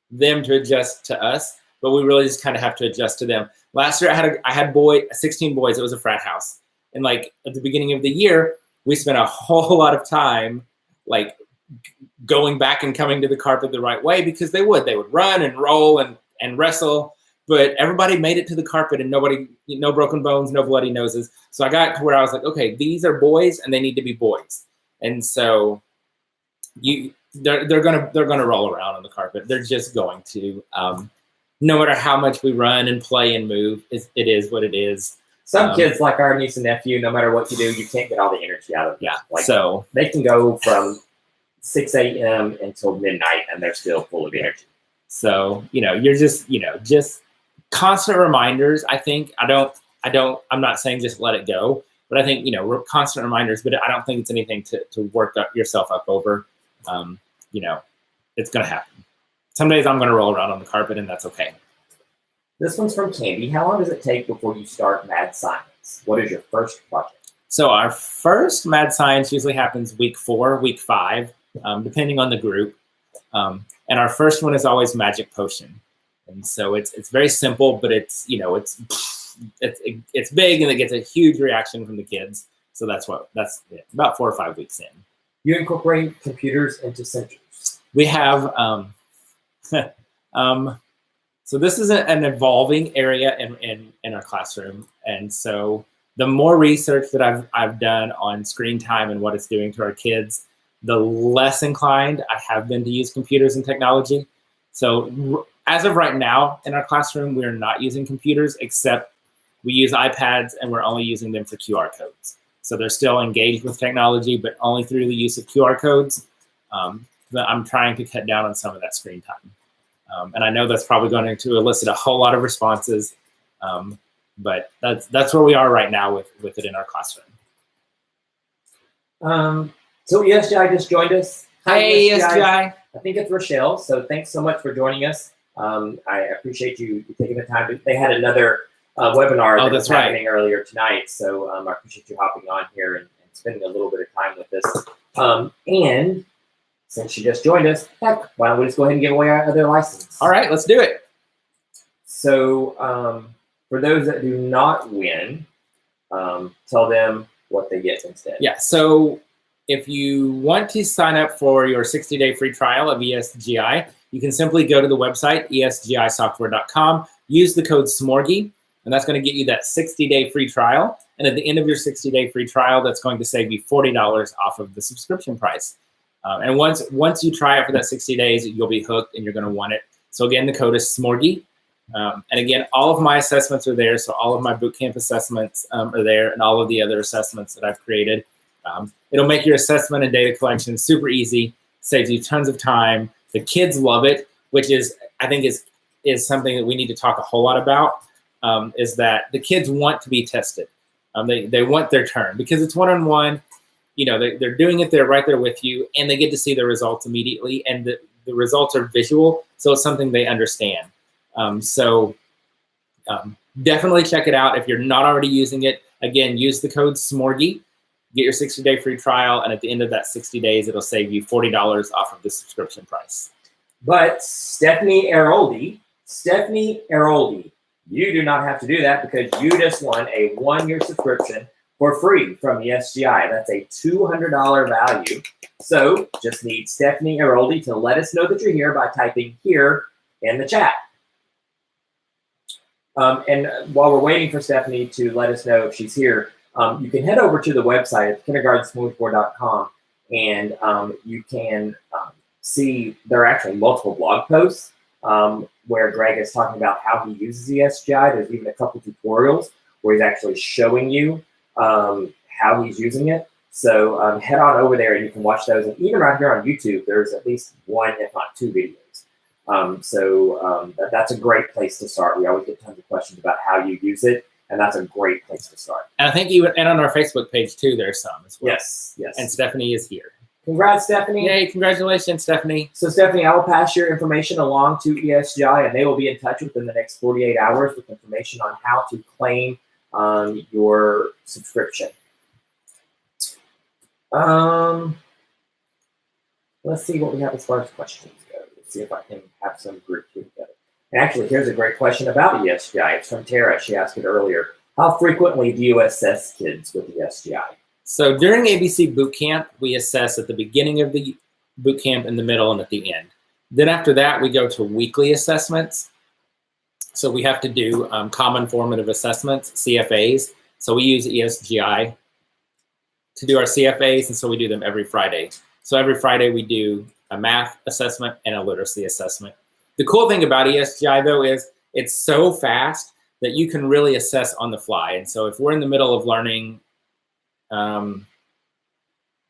[SPEAKER 1] them to adjust to us, but we really just kind of have to adjust to them. Last year I had 16 boys. It was a frat house. And like at the beginning of the year, we spent a whole lot of time like going back and coming to the carpet the right way, because they would run and roll and wrestle, but everybody made it to the carpet and no broken bones, no bloody noses. So I got to where I was like, okay, these are boys and they need to be boys. And so they're gonna roll around on the carpet. They're just going to, no matter how much we run and play and move, it is what it is.
[SPEAKER 2] Some kids, like our niece and nephew, no matter what you do, you can't get all the energy out of them.
[SPEAKER 1] Yeah.
[SPEAKER 2] Like,
[SPEAKER 1] so
[SPEAKER 2] they can go from 6 a.m. until midnight and they're still full of energy.
[SPEAKER 1] So, you're just constant reminders. I think I'm not saying just let it go, but I think, constant reminders, but I don't think it's anything to work yourself up over. It's going to happen. Some days I'm going to roll around on the carpet and that's okay.
[SPEAKER 2] This one's from Candy. How long does it take before you start Mad Science? What is your first project?
[SPEAKER 1] So our first Mad Science usually happens week 4, week 5, depending on the group. And our first one is always Magic Potion. And so it's very simple, but it's big and it gets a huge reaction from the kids. So that's about 4 or 5 weeks in.
[SPEAKER 2] You incorporate computers into centers.
[SPEAKER 1] We have So this is an evolving area in our classroom. And so the more research that I've done on screen time and what it's doing to our kids, the less inclined I have been to use computers and technology. So as of right now in our classroom, we're not using computers, except we use iPads and we're only using them for QR codes. So they're still engaged with technology, but only through the use of QR codes. But I'm trying to cut down on some of that screen time. And I know that's probably going to elicit a whole lot of responses, but that's where we are right now with it in our classroom.
[SPEAKER 2] So ESGI just joined us.
[SPEAKER 1] Hi, ESGI.
[SPEAKER 2] I think it's Rochelle. So thanks so much for joining us. I appreciate you taking the time. They had another webinar that was happening earlier tonight. So I appreciate you hopping on here and spending a little bit of time with us. And since you just joined us, heck, why don't we just go ahead and give away our other license?
[SPEAKER 1] All right, let's do it.
[SPEAKER 2] So for those that do not win, tell them what they get instead.
[SPEAKER 1] Yeah, so if you want to sign up for your 60-day free trial of ESGI, you can simply go to the website, esgisoftware.com, use the code Smorgie, and that's going to get you that 60-day free trial. And at the end of your 60-day free trial, that's going to save you $40 off of the subscription price. And once you try it for that 60 days, you'll be hooked and you're going to want it. So again, the code is Smorgie. And again, all of my assessments are there. So all of my bootcamp assessments are there, and all of the other assessments that I've created. It'll make your assessment and data collection super easy, saves you tons of time. The kids love it, which is, I think, is something that we need to talk a whole lot about, is that the kids want to be tested. They want their turn because it's one-on-one. You know, they're doing it there right there with you, and they get to see the results immediately, and the results are visual, so it's something they understand. Definitely check it out. If you're not already using it, again, use the code Smorgie, get your 60-day free trial, and at the end of that 60 days, it'll save you $40 off of the subscription price. But
[SPEAKER 2] Stephanie Aroldi, you do not have to do that because you just won a 1-year subscription for free from ESGI. That's a $200 value. So just need Stephanie Aroldi to let us know that you're here by typing "here" in the chat. And while we're waiting for Stephanie to let us know if she's here, you can head over to the website at kindergartensmorgasbord.com, and you can see there are actually multiple blog posts where Greg is talking about how he uses ESGI. There's even a couple tutorials where he's actually showing you how he's using it. So head on over there and you can watch those. And even right here on YouTube, there's at least 1, if not 2 videos. That's a great place to start. We always get tons of questions about how you use it, and that's a great place to start.
[SPEAKER 1] And I think and on our Facebook page too, there's some as well.
[SPEAKER 2] Yes.
[SPEAKER 1] And Stephanie is here.
[SPEAKER 2] Congrats, Stephanie.
[SPEAKER 1] Yay, congratulations, Stephanie.
[SPEAKER 2] So Stephanie, I will pass your information along to ESGI, and they will be in touch within the next 48 hours with information on how to claim your subscription. Let's see what we have as far as questions go. Let's see if I can have some group here together. And actually, here's a great question about ESGI. It's from Tara. She asked it earlier. How frequently do you assess kids with ESGI?
[SPEAKER 1] So during ABC Bootcamp, we assess at the beginning of the bootcamp, in the middle, and at the end. Then after that, we go to weekly assessments. So we have to do common formative assessments, CFAs. So we use ESGI to do our CFAs, and so we do them every Friday. So every Friday we do a math assessment and a literacy assessment. The cool thing about ESGI, though, is it's so fast that you can really assess on the fly. And so if we're in the middle of learning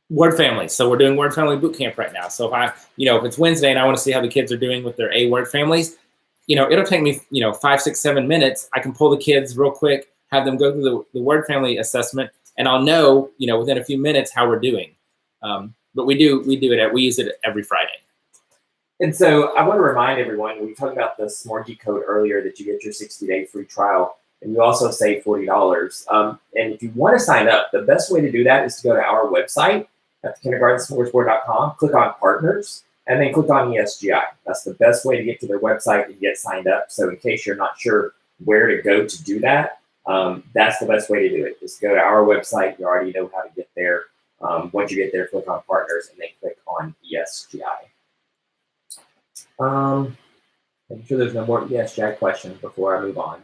[SPEAKER 1] word families, so we're doing word family bootcamp right now. So if if it's Wednesday and I want to see how the kids are doing with their A word families, it'll take me 5, 6, 7 minutes. I can pull the kids real quick, have them go through the word family assessment, and I'll know within a few minutes how we're doing. But we use it every Friday.
[SPEAKER 2] And so I want to remind everyone, we talked about the Smorgie code earlier that you get your 60-day free trial, and you also save $40. And if you want to sign up, the best way to do that is to go to our website at kindergartensmorgasbord.com, click on Partners, and then click on ESGI. That's the best way to get to their website and get signed up. So in case you're not sure where to go to do that, that's the best way to do it. Just go to our website. You already know how to get there. Once you get there, click on Partners and then click on ESGI. I'm sure there's no more ESGI questions before I move on.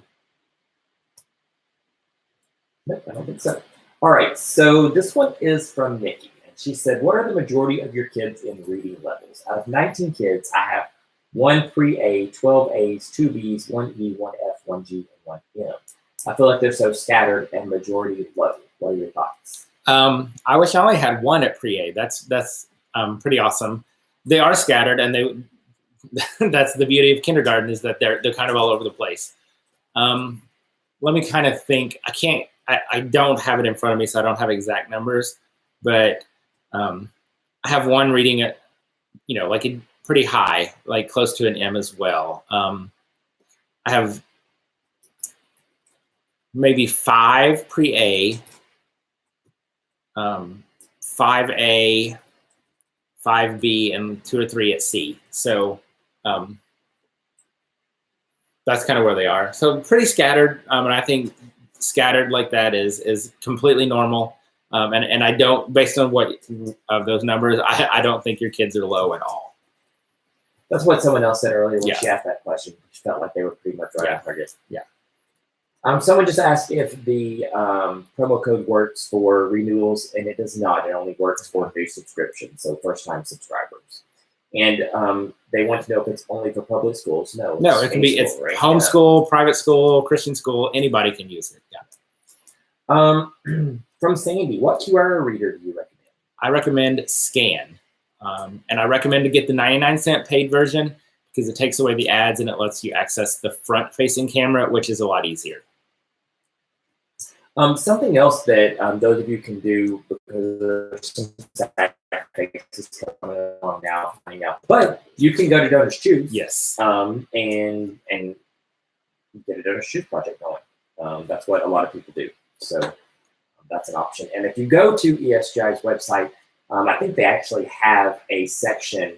[SPEAKER 2] Nope, I don't think so. All right, so this one is from Nikki. And she said, what are the majority of your kids in reading levels? Out of 19 kids, I have 1 pre-A, 12 A's, 2 B's, 1 E, 1 F, 1 G, and 1 M. I feel like they're so scattered and majority low. What are your thoughts?
[SPEAKER 1] I wish I only had 1 at pre-A. That's pretty awesome. They are scattered, and that's the beauty of kindergarten, is that they're kind of all over the place. Let me kind of think. I don't have it in front of me, so I don't have exact numbers, but I have one reading at, like a pretty high, like close to an M as well. I have maybe 5 pre-A, 5A, 5B, and 2 or 3 at C. So that's kind of where they are. So pretty scattered, and I think scattered like that is completely normal. And I don't, based on what of those numbers, I don't think your kids are low at all.
[SPEAKER 2] That's what someone else said earlier when
[SPEAKER 1] Yeah.
[SPEAKER 2] she asked that question. She felt like they were pretty much right on target.
[SPEAKER 1] Yeah.
[SPEAKER 2] Someone just asked if the promo code works for renewals, and it does not. It only works for new subscriptions, so first-time subscribers. And they want to know if it's only for public schools. No,
[SPEAKER 1] it can be. It's
[SPEAKER 2] right?
[SPEAKER 1] homeschool, private school, Christian school. Anybody can use it. Yeah.
[SPEAKER 2] From Sandy, what QR reader do you recommend?
[SPEAKER 1] I recommend Scan, and I recommend to get the 99-cent paid version because it takes away the ads and it lets you access the front-facing camera, which is a lot easier.
[SPEAKER 2] Something else that those of you can do, because there's some faces coming along now, but you can go to Donors Choose.
[SPEAKER 1] Yes.
[SPEAKER 2] And get a Donors Choose project going. That's what a lot of people do. So that's an option. And if you go to ESGI's website, I think they actually have a section,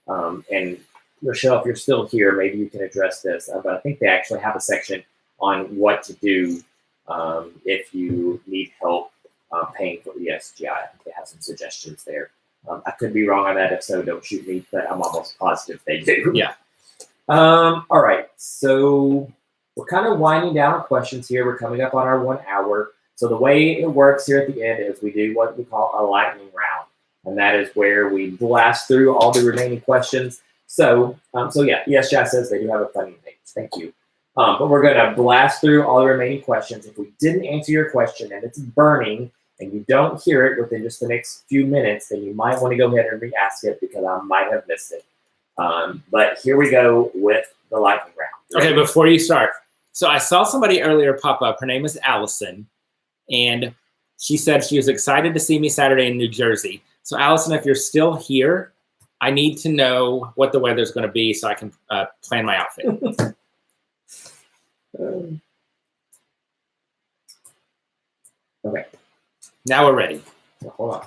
[SPEAKER 2] and Rochelle, if you're still here, maybe you can address this, but I think they actually have a section on what to do if you need help paying for ESGI. I think they have some suggestions there. I could be wrong on that. If so, don't shoot me, but I'm almost positive they do.
[SPEAKER 1] Yeah.
[SPEAKER 2] All right. So we're kind of winding down our questions here. We're coming up on our 1 hour. So the way it works here at the end is we do what we call a lightning round. And that is where we blast through all the remaining questions. So yeah, ESGI says they do have a funding page. Thank you. But we're going to blast through all the remaining questions. If we didn't answer your question and it's burning and you don't hear it within just the next few minutes, then you might want to go ahead and re-ask it because I might have missed it. But here we go with the lightning round.
[SPEAKER 1] Okay, before you start. So I saw somebody earlier pop up. Her name is Allison. And she said she was excited to see me Saturday in New Jersey. So Allison, if you're still here, I need to know what the weather's going to be so I can plan my outfit.
[SPEAKER 2] Okay.
[SPEAKER 1] Now we're ready.
[SPEAKER 2] Hold on.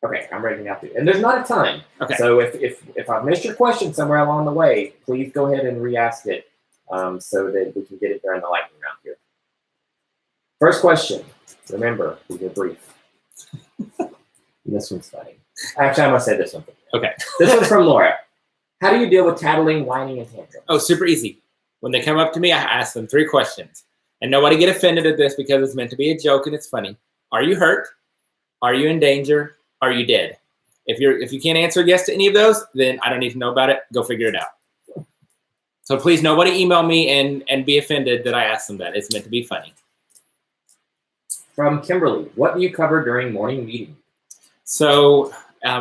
[SPEAKER 2] Okay, I'm ready now. And there's not a time.
[SPEAKER 1] Okay.
[SPEAKER 2] So if I've missed your question somewhere along the way, please go ahead and re-ask it so that we can get it during the lightning round here. First question. Remember, these are brief. This one's funny. Actually, I'm going to say this one.
[SPEAKER 1] Okay.
[SPEAKER 2] This one's from Laura. How do you deal with tattling, whining, and tantrums?
[SPEAKER 1] Oh, super easy. When they come up to me, I ask them 3 questions. And nobody get offended at this because it's meant to be a joke and it's funny. Are you hurt? Are you in danger? Are you dead? If you can't answer yes to any of those, then I don't need to know about it. Go figure it out. So please, nobody email me and be offended that I asked them that. It's meant to be funny.
[SPEAKER 2] From Kimberly, what do you cover during morning meeting?
[SPEAKER 1] So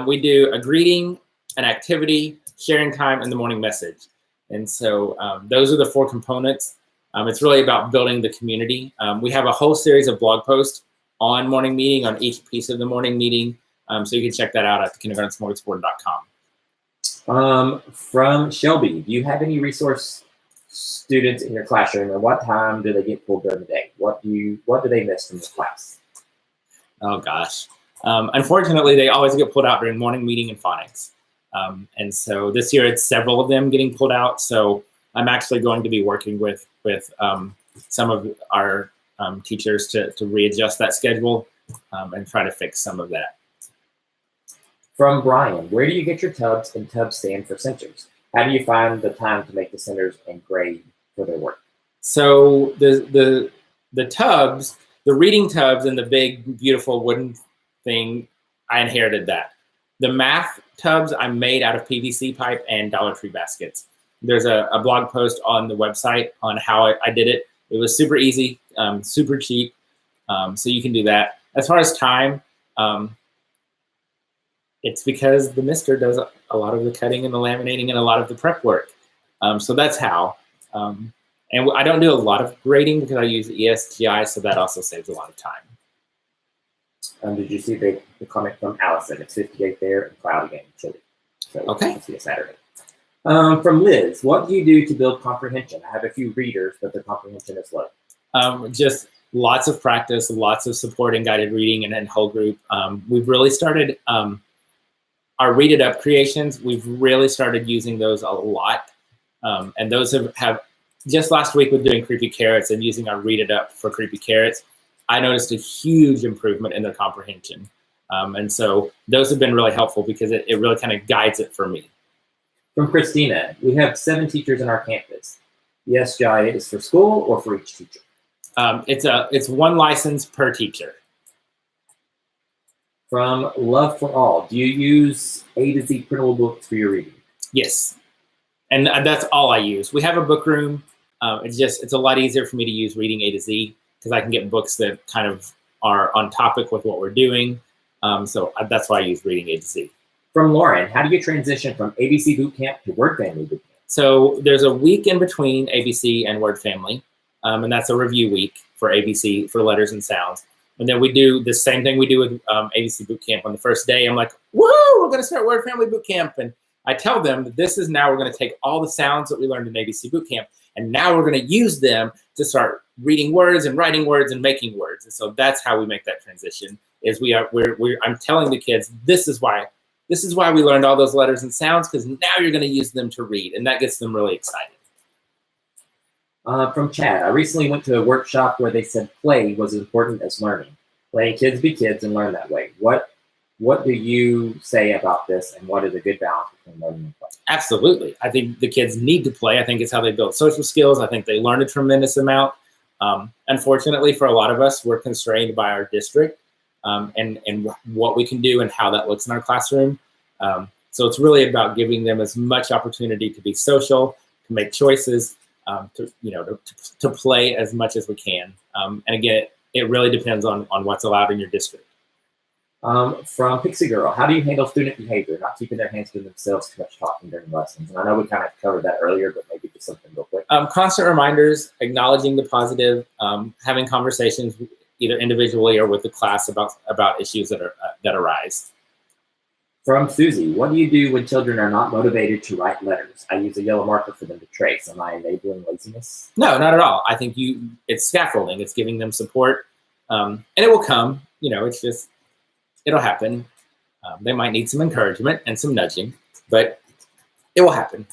[SPEAKER 1] we do a greeting, an activity, sharing time, and the morning message. And so those are the 4 components. It's really about building the community. We have a whole series of blog posts on morning meeting, on each piece of the morning meeting. So you can check that out at kindergartensmorgasbord.com.
[SPEAKER 2] From Shelby, do you have any resource students in your classroom, and what time do they get pulled during the day? What do they miss from the class?
[SPEAKER 1] Oh gosh. Unfortunately, they always get pulled out during morning meeting and phonics. And so this year it's several of them getting pulled out. So I'm actually going to be working with some of our teachers to readjust that schedule and try to fix some of that.
[SPEAKER 2] From Brian, where do you get your tubs and tub stand for centers? How do you find the time to make the centers and grade for their work?
[SPEAKER 1] So the tubs, the reading tubs and the big, beautiful wooden thing, I inherited that. The math tubs I made out of PVC pipe and Dollar Tree baskets. There's a blog post on the website on how I did it. It was super easy, super cheap, so you can do that. As far as time, it's because the mister does a lot of the cutting and the laminating and a lot of the prep work. So that's how. And I don't do a lot of grading because I use ESGI, so that also saves a lot of time.
[SPEAKER 2] Did you see the comment from Allison? It's 58 there and cloudy again, chilly. So
[SPEAKER 1] okay.
[SPEAKER 2] It's a Saturday. From Liz, what do you do to build comprehension? I have a few readers, but their comprehension is low.
[SPEAKER 1] Just lots of practice, lots of support and guided reading and whole group. We've really started our Read It Up creations. We've really started using those a lot. And those have just last week with doing Creepy Carrots and using our Read It Up for Creepy Carrots, I noticed a huge improvement in their comprehension. And so those have been really helpful because it really kind of guides it for me.
[SPEAKER 2] From Christina, we have 7 teachers in our campus. Yes, Jai, is for school or for each teacher?
[SPEAKER 1] It's 1 license per teacher.
[SPEAKER 2] From Love for All, do you use A to Z printable books for your reading?
[SPEAKER 1] Yes, and that's all I use. We have a book room. It's a lot easier for me to use reading A to Z because I can get books that kind of are on topic with what we're doing. So that's why I use reading A to Z.
[SPEAKER 2] From Lauren, how do you transition from ABC Bootcamp to Word Family Bootcamp?
[SPEAKER 1] So there's a week in between ABC and Word Family, and that's a review week for ABC for letters and sounds. And then we do the same thing we do with ABC Bootcamp. On the first day, I'm like, woo, we're going to start Word Family Bootcamp. And I tell them that this is now we're going to take all the sounds that we learned in ABC Bootcamp, and now we're going to use them to start reading words and writing words and making words. And so that's how we make that transition. Is I'm telling the kids this is why we learned all those letters and sounds, because now you're going to use them to read, and that gets them really excited.
[SPEAKER 2] From Chad, I recently went to a workshop where they said play was as important as learning. Letting kids be kids and learn that way. What do you say about this, and what is a good balance between learning and play? Absolutely.
[SPEAKER 1] I think the kids need to play. I think it's how they build social skills. I think they learn a tremendous amount. Unfortunately, for a lot of us, we're constrained by our district and what we can do and how that looks in our classroom. So it's really about giving them as much opportunity to be social, to make choices, to play as much as we can. And again, it really depends on what's allowed in your district.
[SPEAKER 2] From Pixie Girl, how do you handle student behavior, not keeping their hands to themselves too much talking during lessons? And I know we kind of covered that earlier, but maybe just something real quick.
[SPEAKER 1] Constant reminders, acknowledging the positive, having conversations either individually or with the class about issues that arise.
[SPEAKER 2] From Susie, what do you do when children are not motivated to write letters? I use a yellow marker for them to trace. Am I enabling laziness?
[SPEAKER 1] No, not at all. I think it's scaffolding. It's giving them support, and it will come. It'll happen. They might need some encouragement and some nudging, but it will happen.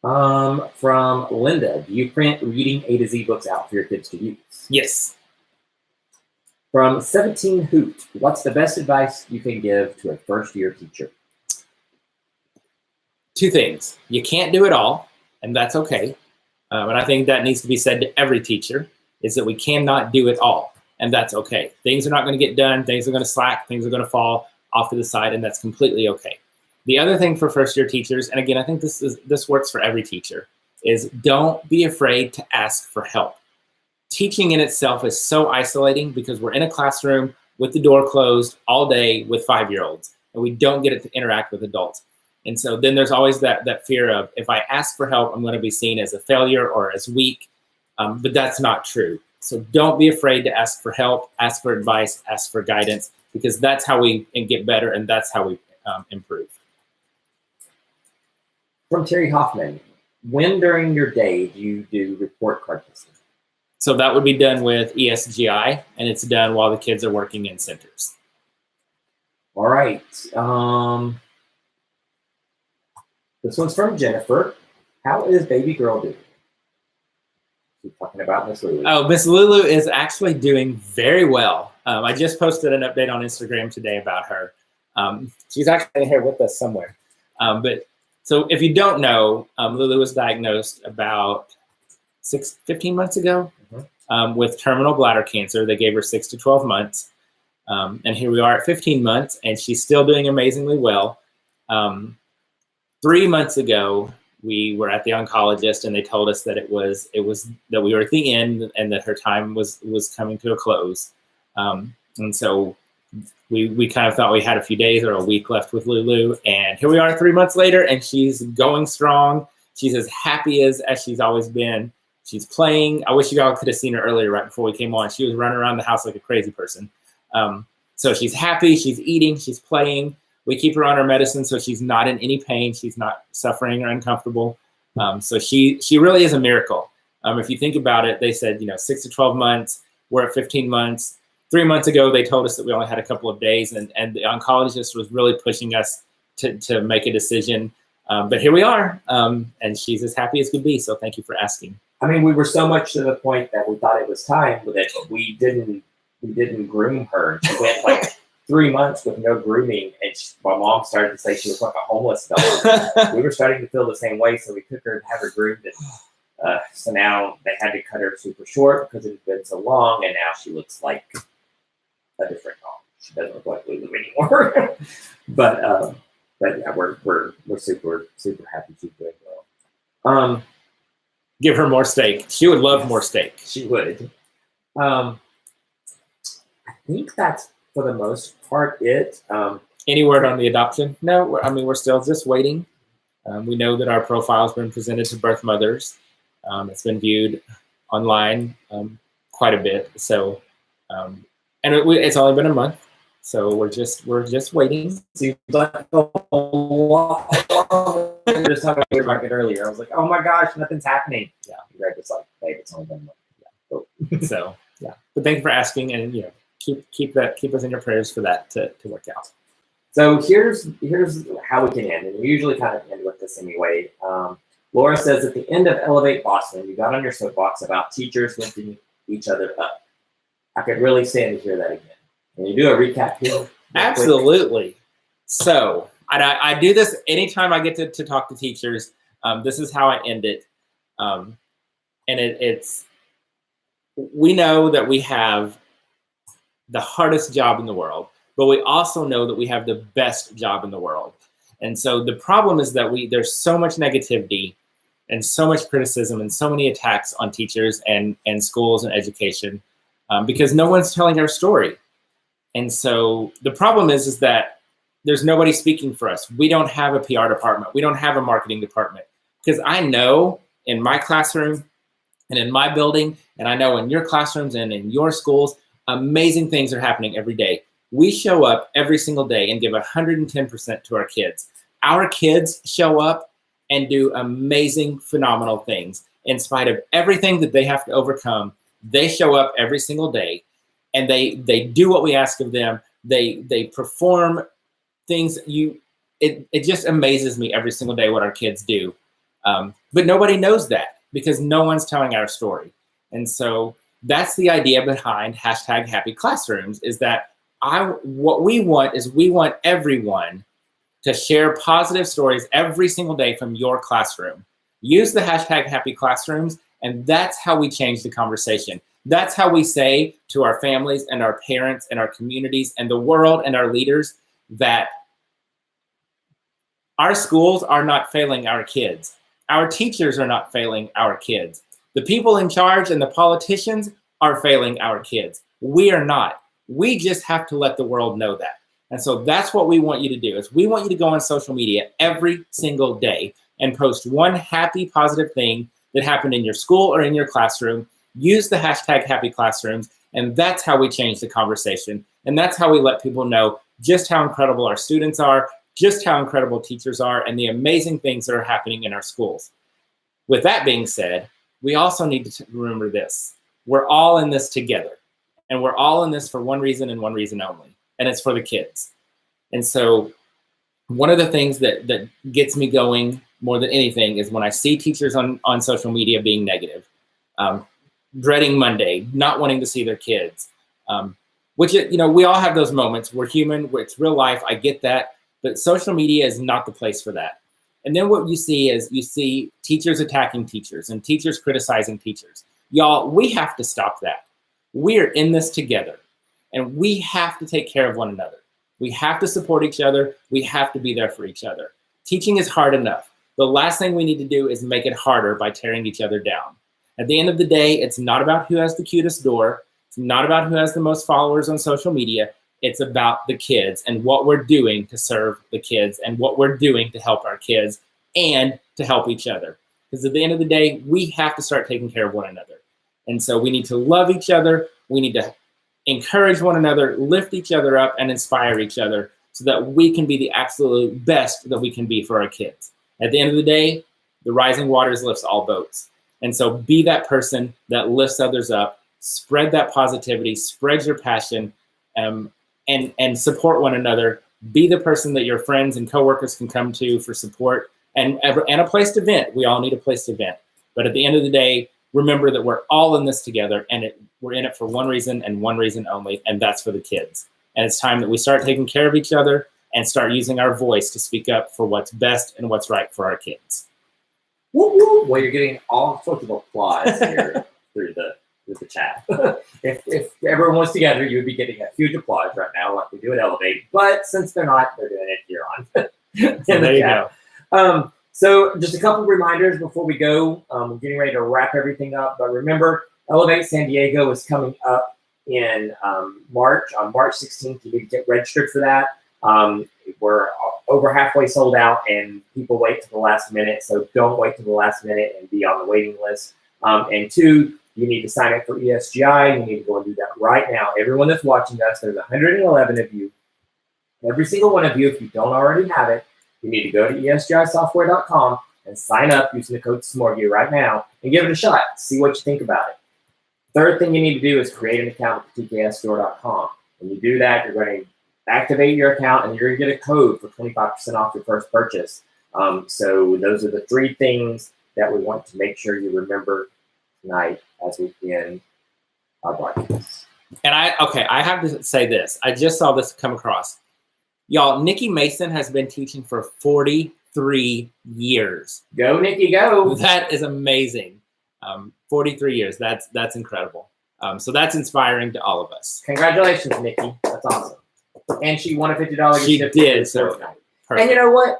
[SPEAKER 2] From Linda, do you print reading A to Z books out for your kids to use?
[SPEAKER 1] Yes.
[SPEAKER 2] From 17 Hoot, what's the best advice you can give to a first-year teacher?
[SPEAKER 1] 2 things. You can't do it all, and that's okay. And I think that needs to be said to every teacher, is that we cannot do it all, and that's okay. Things are not going to get done. Things are going to slack. Things are going to fall off to the side, and that's completely okay. The other thing for first-year teachers, and again, I think this works for every teacher, is don't be afraid to ask for help. Teaching in itself is so isolating because we're in a classroom with the door closed all day with 5-year-olds, and we don't get to interact with adults. And so then there's always that fear of, if I ask for help, I'm going to be seen as a failure or as weak, but that's not true. So don't be afraid to ask for help, ask for advice, ask for guidance, because that's how we get better, and that's how we improve.
[SPEAKER 2] From Terry Hoffman, when during your day do you do report card testing?
[SPEAKER 1] So that would be done with ESGI, and it's done while the kids are working in centers.
[SPEAKER 2] All right. This one's from Jennifer. How is baby girl doing? She's talking about Miss Lulu.
[SPEAKER 1] Oh, Miss Lulu is actually doing very well. I just posted an update on Instagram today about her. She's actually here with us somewhere. But so if you don't know, Lulu was diagnosed about 15 months ago with terminal bladder cancer. They gave her 6 to 12 months. And here we are at 15 months, and she's still doing amazingly well. 3 months ago, we were at the oncologist, and they told us that it was that we were at the end, and that her time was coming to a close. And so we kind of thought we had a few days or a week left with Lulu, and here we are 3 months later, and she's going strong. She's as happy as she's always been. She's playing. I wish you all could have seen her earlier, right before we came on. She was running around the house like a crazy person. So she's happy, she's eating, she's playing. We keep her on her medicine so she's not in any pain. She's not suffering or uncomfortable. So she really is a miracle. If you think about it, they said, 6 to 12 months, we're at 15 months. 3 months ago, they told us that we only had a couple of days, and the oncologist was really pushing us to make a decision. But here we are, and she's as happy as could be. So thank you for asking.
[SPEAKER 2] I mean, we were so much to the point that we thought it was time that we didn't groom her. She went like 3 months with no grooming, and my mom started to say she was like a homeless dog. We were starting to feel the same way, so we took her and had her groomed. And, so now they had to cut her super short because it had been so long, and now she looks like a different dog. She doesn't look like Lulu anymore. but yeah, we're super happy she's doing well.
[SPEAKER 1] Give her more steak. She would love more steak.
[SPEAKER 2] She would. I think that's for the most part it.
[SPEAKER 1] Any word on the adoption? No, we're still just waiting. We know that our profile has been presented to birth mothers. It's been viewed online quite a bit. So, it's only been a month. So we're just waiting.
[SPEAKER 2] Seems like a lot. Just talking about it earlier. I was like, oh my gosh, nothing's happening. Yeah, Greg was like, babe, it's only been a month. Yeah. Cool.
[SPEAKER 1] So yeah, but thank you for asking, and keep us in your prayers for that to work out.
[SPEAKER 2] So here's how we can end, and we usually kind of end with this anyway. Laura says, at the end of Elevate Boston, you got on your soapbox about teachers lifting each other up. I could really stand to hear that again. Can you do a recap here?
[SPEAKER 1] Absolutely. So I do this anytime I get to talk to teachers. This is how I end it. And it's we know that we have the hardest job in the world, but we also know that we have the best job in the world. And so the problem is that there's so much negativity and so much criticism and so many attacks on teachers and schools and education because no one's telling our story. And so the problem is that there's nobody speaking for us. We don't have a PR department. We don't have a marketing department. Because I know in my classroom and in my building, and I know in your classrooms and in your schools, amazing things are happening every day. We show up every single day and give 110% to our kids. Our kids show up and do amazing, phenomenal things. In spite of everything that they have to overcome, they show up every single day and they do what we ask of them. They perform things. It just amazes me every single day what our kids do. But nobody knows that because no one's telling our story. And so that's the idea behind #HappyClassrooms is that what we want is we want everyone to share positive stories every single day from your classroom. Use the #HappyClassrooms, and that's how we change the conversation. That's how we say to our families and our parents and our communities and the world and our leaders that our schools are not failing our kids. Our teachers are not failing our kids. The people in charge and the politicians are failing our kids. We are not. We just have to let the world know that. And so that's what we want you to do is we want you to go on social media every single day and post one happy, positive thing that happened in your school or in your classroom. Use the #HappyClassrooms, and that's how we change the conversation. And that's how we let people know just how incredible our students are, just how incredible teachers are, and the amazing things that are happening in our schools. With that being said, we also need to remember this. We're all in this together, and we're all in this for one reason and one reason only, and it's for the kids. And so one of the things that gets me going more than anything is when I see teachers on social media being negative, dreading Monday, not wanting to see their kids. which, we all have those moments. We're human, it's real life. I get that. But social media is not the place for that. And then what you see teachers attacking teachers and teachers criticizing teachers. Y'all, we have to stop that. We are in this together, and we have to take care of one another. We have to support each other. We have to be there for each other. Teaching is hard enough. The last thing we need to do is make it harder by tearing each other down. At the end of the day, it's not about who has the cutest door. It's not about who has the most followers on social media. It's about the kids and what we're doing to serve the kids and what we're doing to help our kids and to help each other. Because at the end of the day, we have to start taking care of one another. And so we need to love each other. We need to encourage one another, lift each other up, and inspire each other so that we can be the absolute best that we can be for our kids. At the end of the day, the rising waters lifts all boats. And so be that person that lifts others up, spread that positivity, spread your passion, and support one another. Be the person that your friends and coworkers can come to for support and a place to vent. We all need a place to vent. But at the end of the day, remember that we're all in this together, and we're in it for one reason and one reason only, and that's for the kids. And it's time that we start taking care of each other and start using our voice to speak up for what's best and what's right for our kids.
[SPEAKER 2] Woo woo! Well, you're getting all sorts of applause here through the chat. If everyone was together, you would be getting a huge applause right now, like we do at Elevate. But since they're not, they're doing it here on.
[SPEAKER 1] So there you go.
[SPEAKER 2] So just a couple reminders before we go. We're getting ready to wrap everything up. But remember, Elevate San Diego is coming up in March. On March 16th, you need to get registered for that. We're over halfway sold out, and people wait to the last minute. So don't wait to the last minute and be on the waiting list. And two, you need to sign up for ESGI. You need to go and do that right now. Everyone that's watching us, there's 111 of you. Every single one of you, if you don't already have it, you need to go to esgisoftware.com and sign up using the code Smorgie right now and give it a shot. See what you think about it. Third thing you need to do is create an account with tksstore.com. When you do that, you're going to activate your account and you're going to get a code for 25% off your first purchase. So those are the three things that we want to make sure you remember tonight as we begin our broadcast.
[SPEAKER 1] And I have to say this. I just saw this come across. Y'all, Nikki Mason has been teaching for 43 years.
[SPEAKER 2] Go, Nikki, go.
[SPEAKER 1] That is amazing. 43 years. That's incredible. So that's inspiring to all of us.
[SPEAKER 2] Congratulations, Nikki. That's awesome. And she won a $50
[SPEAKER 1] She did. So
[SPEAKER 2] and you know what?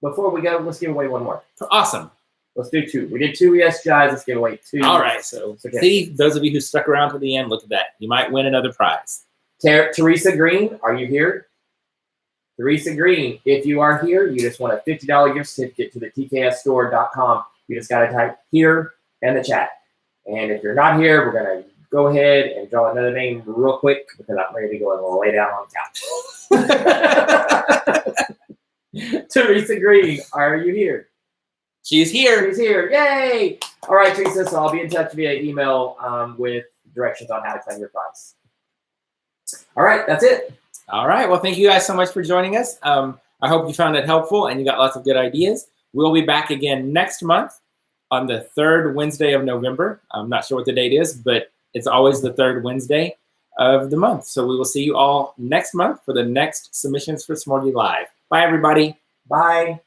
[SPEAKER 2] Before we go, let's give away one more.
[SPEAKER 1] Awesome.
[SPEAKER 2] Let's do two. We did two ESGIs. Let's give away two.
[SPEAKER 1] All right. So see, those of you who stuck around to the end, look at that. You might win another prize.
[SPEAKER 2] Teresa Green, are you here? Teresa Green, if you are here, you just want a $50 gift certificate to the tksstore.com. You just got to type here in the chat. And if you're not here, we're going to go ahead and draw another name real quick because I'm ready to go and lay down on the couch. Teresa Green, are you here?
[SPEAKER 1] She's here.
[SPEAKER 2] She's here. Yay! All right, Teresa, so I'll be in touch via email with directions on how to claim your prize. All right, that's it.
[SPEAKER 1] All right. Well, thank you guys so much for joining us. I hope you found it helpful and you got lots of good ideas. We'll be back again next month on the third Wednesday of November. I'm not sure what the date is, but it's always the third Wednesday of the month. So we will see you all next month for the next Submissions for Smorgie Live. Bye, everybody.
[SPEAKER 2] Bye.